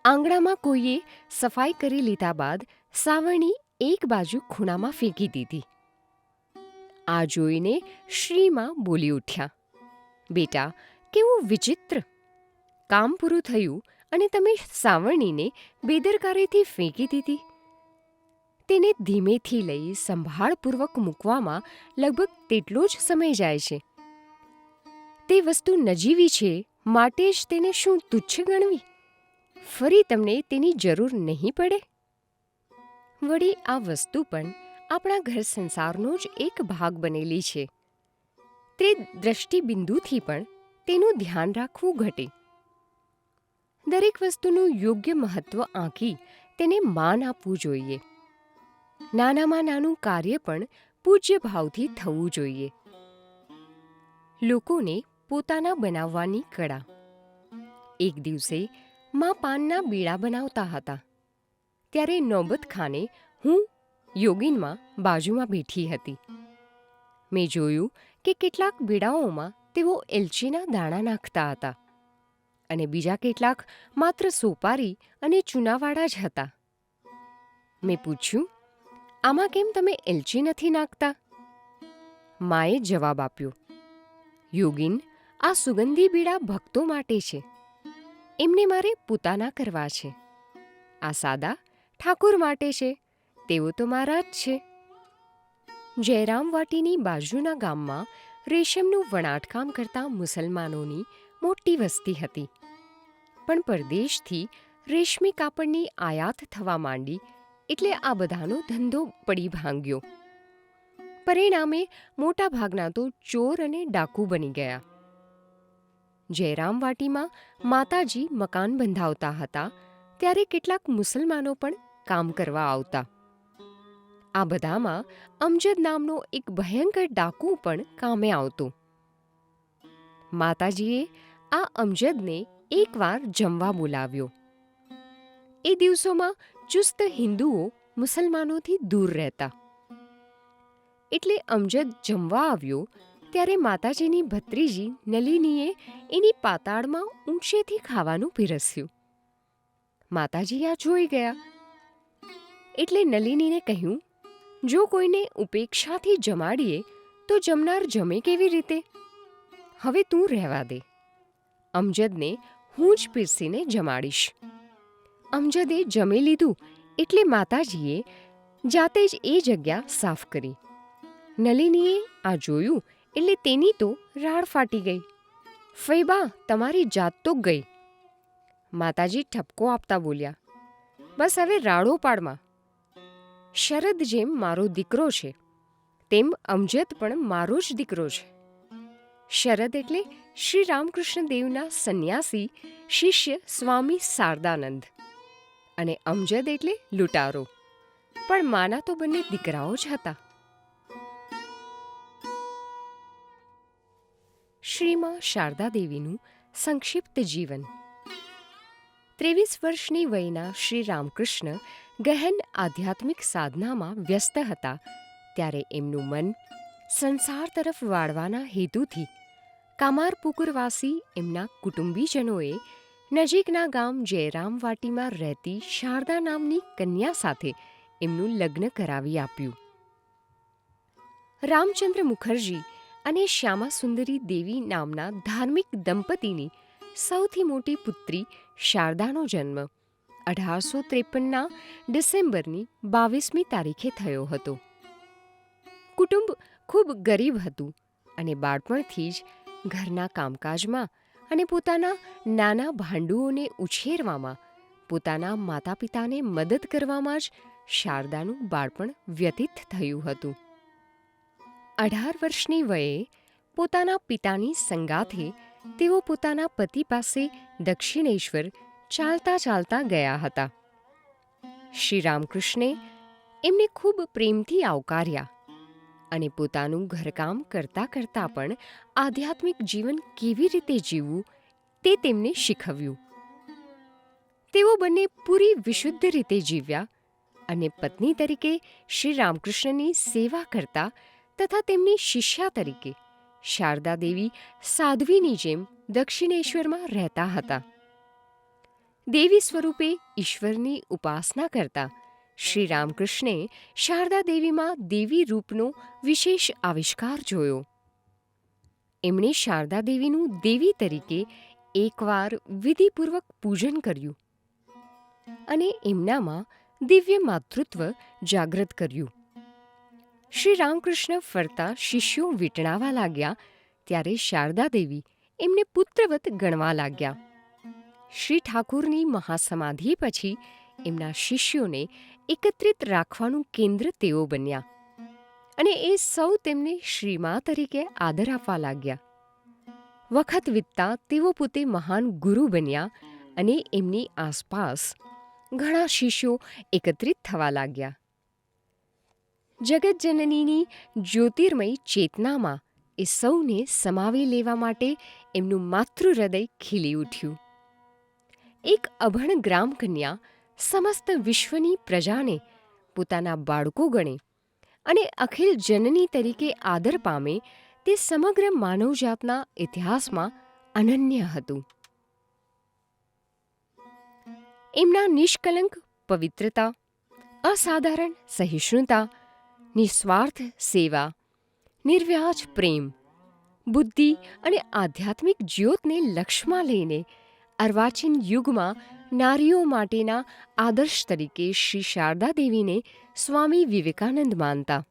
આંગણામાં કોઈએ સફાઈ કરી લીધા બાદ સાવરણી એક બાજુ ખૂણામાં ફેંકી દીધી. આ જોઈને શ્રીમાં બોલી ઉઠ્યા, બેટા, કેવું વિચિત્ર! કામ પૂરું થયું અને તમે સાવરણીને બેદરકારીથી ફેંકી દીધી. તેને ધીમેથી લઈ સંભાળપૂર્વક મૂકવામાં લગભગ તેટલો જ સમય જાય છે. તે વસ્તુ નજીવી છે, માટે જ તેને શું તુચ્છ ગણવી? ફરી તમને તેની જરૂર નહીં પડે? વળી આ વસ્તુ પણ આપણા ઘર સંસારનો જ એક ભાગ બનેલી છે. તે દ્રષ્ટિબિંદુથી પણ તેનું ધ્યાન રાખવું ઘટે. દરેક વસ્તુનું યોગ્ય મહત્વ આંકી તેને માન આપવું જોઈએ. નાનામાં નાનું કાર્ય પણ પૂજ્ય ભાવથી થવું જોઈએ. લોકોને પોતાના બનાવવાની કળા. એક દિવસે મા પાનના બીડા બનાવતા હતા, ત્યારે નોબત ખાને હું યોગીનમાં બાજુમાં બેઠી હતી. મેં જોયું કે કેટલાક બીડાઓમાં તેઓ એલચીના દાણા નાખતા હતા અને બીજા કેટલાક માત્ર સોપારી અને ચૂનાવાળા જ હતા. મેં પૂછ્યું, આમાં કેમ તમે એલચી નથી નાખતા? માએ જવાબ આપ્યો, યોગીન, આ સુગંધી બીડા ભક્તો માટે છે. એમને મારે પોતાના કરવા છે. આ સાદા ઠાકોર માટે છે. તેઓ તો મારા જ છે. જયરામવાટીની બાજુના ગામમાં રેશમનું વણાટકામ કરતા મુસલમાનોની મોટી વસ્તી હતી. પણ પરદેશથી રેશમી કાપડની આયાત થવા માંડી એટલે આ બધાનો ધંધો પડી ભાંગ્યો. પરિણામે મોટાભાગના તો ચોર અને ડાકુ બની ગયા. જયરામવાટીમાં માતાજી મકાન બંધાવતા હતા ત્યારે કેટલાક મુસલમાનો પણ કામ કરવા આવતા. આ બધામાં અમજદ નામનો એક ભયંકર ડાકુ પણ કામે આવતો. માતાજીએ આ અમજદને એકવાર જમવા બોલાવ્યો. એ દિવસોમાં ચુસ્ત હિન્દુઓ મુસલમાનોથી દૂર રહેતા. એટલે અમજદ જમવા આવ્યો ત્યારે માતાજીની ભત્રીજી નલિનીએ એની પાતાળમાં ઊંચેથી ખાવાનું પીરસ્યું. માતાજી આ જોઈ ગયા એટલે નલિનીને કહ્યું, જો કોઈને ઉપેક્ષાથી જમાડીએ તો જમનાર જમે કેવી રીતે? હવે તું રહેવા દે. અમજદને હું જ પીરસીને જમાડીશ. અમજદે જમી લીધું એટલે માતાજીએ જાતે જ એ જગ્યા સાફ કરી. નલિનીએ આ જોયું એટલે તેની તો રાડ ફાટી ગઈ. ફૈબા, તમારી જાત તો ગઈ. માતાજી ઠપકો આપતા બોલ્યા, બસ હવે રાડો પાડમાં. શરદ જેમ મારો દીકરો છે તેમ અમજદ પણ મારો જ દીકરો છે. શરદ એટલે શ્રી રામકૃષ્ણ દેવના સંન્યાસી શિષ્ય સ્વામી શારદાનંદ અને અમજદ એટલે લૂંટારો. પણ માના તો બંને દીકરાઓ જ હતા. શ્રીમાં શારદા દેવીનું સંક્ષિપ્ત જીવન. 23 વર્ષની વયના શ્રી રામકૃષ્ણ ગહેન આધ્યાત્મિક સાધનામાં વ્યસ્ત હતા ત્યારે એમનું મન સંસાર તરફ વાળવાના હેતુથી કામારપુકુરવાસી એમના કુટુંબીજનોએ નજીકના ગામ જયરામવાટીમાં રહેતી શારદા નામની કન્યા સાથે એમનું લગ્ન કરાવી આપ્યું. રામચંદ્ર મુખર્જી અને શ્યામાસુંદરી દેવી નામના ધાર્મિક દંપતીની સૌથી મોટી પુત્રી શારદાનો જન્મ 1853ના ડિસેમ્બરની 22મી તારીખે થયો હતો. કુટુંબ ખૂબ ગરીબ હતું અને બાળપણથી જ ઘરના કામકાજમાં અને પોતાના નાના ભાંડુઓને ઉછેરવામાં, પોતાના માતા પિતાને મદદ કરવામાં જ શારદાનું બાળપણ વ્યતીત થયું હતું. 18 વર્ષની વયે પોતાના પિતાની સંગાથે તેઓ પોતાના પતિ પાસે દક્ષિણેશ્વર ચાલતા ચાલતા ગયા હતા. શ્રી રામકૃષ્ણે એમને ખૂબ પ્રેમથી આવકાર્યા અને પોતાનું ઘરકામ કરતાં કરતાં પણ આધ્યાત્મિક જીવન કેવી રીતે જીવવું તે તેમને શીખવ્યું. તેઓ બંને પૂરી વિશુદ્ધ રીતે જીવ્યા અને પત્ની તરીકે શ્રી રામકૃષ્ણની સેવા કરતા તથા તેમની શિષ્યા તરીકે શારદા દેવી સાધ્વીની જેમ દક્ષિણેશ્વરમાં રહેતા હતા. દેવી સ્વરૂપે ઈશ્વરની ઉપાસના કરતા શ્રી રામકૃષ્ણે શારદા દેવીમાં દેવી રૂપનો વિશેષ આવિષ્કાર જોયો. એમણે શારદા દેવીનું દેવી તરીકે એકવાર વિધિપૂર્વક પૂજન કર્યું અને એમનામાં દિવ્ય માતૃત્વ જાગૃત કર્યું. શ્રી રામકૃષ્ણ ફરતા શિષ્યો વીંટળાવા લાગ્યા ત્યારે શારદા દેવી એમને પુત્રવત ગણવા લાગ્યા. શ્રી ઠાકુરની મહાસમાધિ પછી એમના શિષ્યોને એકત્રિત રાખવાનું કેન્દ્ર તેઓ બન્યા અને એ સૌ તેમને શ્રીમા તરીકે આદર આપવા લાગ્યા. વખત વીતતા તેઓ પોતે મહાન ગુરુ બન્યા અને એમની આસપાસ ઘણા શિષ્યો એકત્રિત થવા લાગ્યા. જગતજનનીની જ્યોતિર્મય ચેતનામાં એ સૌને સમાવી લેવા માટે એમનું માતૃહૃદય ખીલી ઉઠ્યું. એક અભણ ગ્રામકન્યા સમસ્ત વિશ્વની પ્રજાને પોતાના બાળકો ગણે અને અખિલ જનની તરીકે આદર પામે તે સમગ્ર માનવજાતના ઇતિહાસમાં અનન્ય હતું. એમના નિષ્કલંક પવિત્રતા, અસાધારણ સહિષ્ણુતા, નિસ્વાર્થ સેવા, નિર્વ્યાજ પ્રેમ, બુદ્ધિ અને આધ્યાત્મિક જ્યોતને લક્ષ્યમાં લઈને અર્વાચીન યુગમાં નારીઓ માટેના આદર્શ તરીકે શ્રી શારદા દેવીને સ્વામી વિવેકાનંદ માનતા.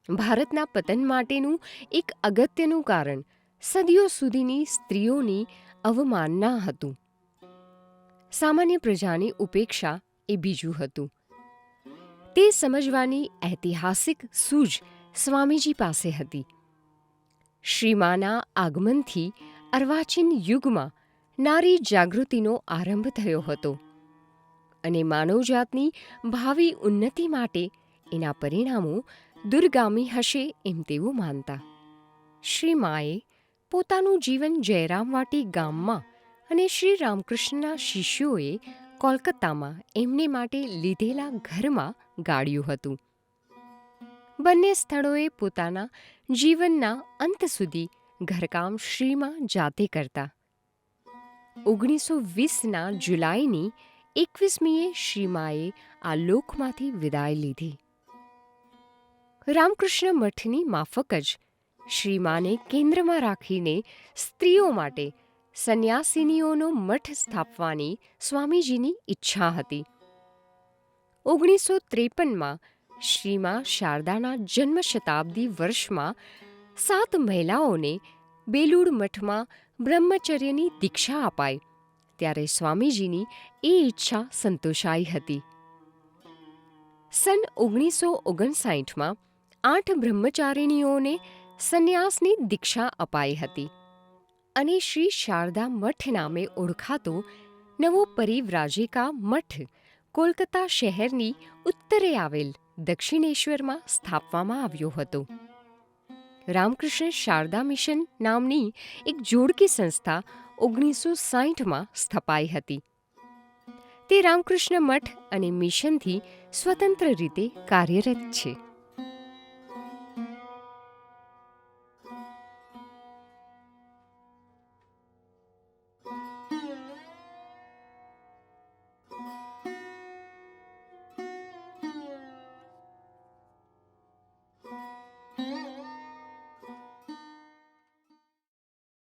ભારતના પતન માટેનું એક અગત્યનું કારણ સદીઓ સુધીની સ્ત્રીઓની અવમાનના હતું. સામાન્ય પ્રજાની ઉપેક્ષા એ બીજું હતું. તે સમજવાની ઐતિહાસિક સૂઝ સ્વામીજી પાસે હતી. શ્રીમાના આગમનથી અર્વાચીન યુગમાં નારી જાગૃતિનો આરંભ થયો હતો અને માનવજાતની ભાવિ ઉન્નતિ માટે એના પરિણામો દૂરગામી હશે એમ તેઓ માનતા. શ્રીમાએ પોતાનું જીવન જયરામવાટી ગામમાં અને શ્રી રામકૃષ્ણના શિષ્યોએ કોલકાતામાં એમને માટે લીધેલા ઘરમાં ગાળ્યું હતું. બંને સ્થળોએ પોતાના જીવનના અંત સુધી ઘરકામ શ્રીમા જાતે કરતા. 1920ના જુલાઈની 21મીએ શ્રીમાએ આ લોકમાંથી વિદાય લીધી. રામકૃષ્ણ મઠની માફક જ શ્રીમાને કેન્દ્રમાં રાખીને સ્ત્રીઓ માટે સંન્યાસિનીઓનો મઠ સ્થાપવાની સ્વામીજીની ઈચ્છા હતી. 1953માં શ્રીમા શારદાના જન્મ શતાબ્દી વર્ષમાં 7 મહિલાઓને બેલુડ મઠમાં બ્રહ્મચર્યની દીક્ષા અપાઈ ત્યારે સ્વામીજીની એ ઈચ્છા સંતોષાઈ હતી. સન 1959માં 8 બ્રહ્મચારિણીઓને સંન્યાસની દીક્ષા અપાઈ હતી અને શ્રી શારદા મઠ નામે ઓળખાતો નવો પરિવ્રાજિકા મઠ કોલકાતા શહેરની ઉત્તરે આવેલ દક્ષિણેશ્વરમાં સ્થાપવામાં આવ્યો હતો. રામકૃષ્ણ શારદા મિશન નામની એક જોડકી સંસ્થા 1960માં સ્થપાઈ હતી. તે રામકૃષ્ણ મઠ અને મિશનથી સ્વતંત્ર રીતે કાર્યરત છે.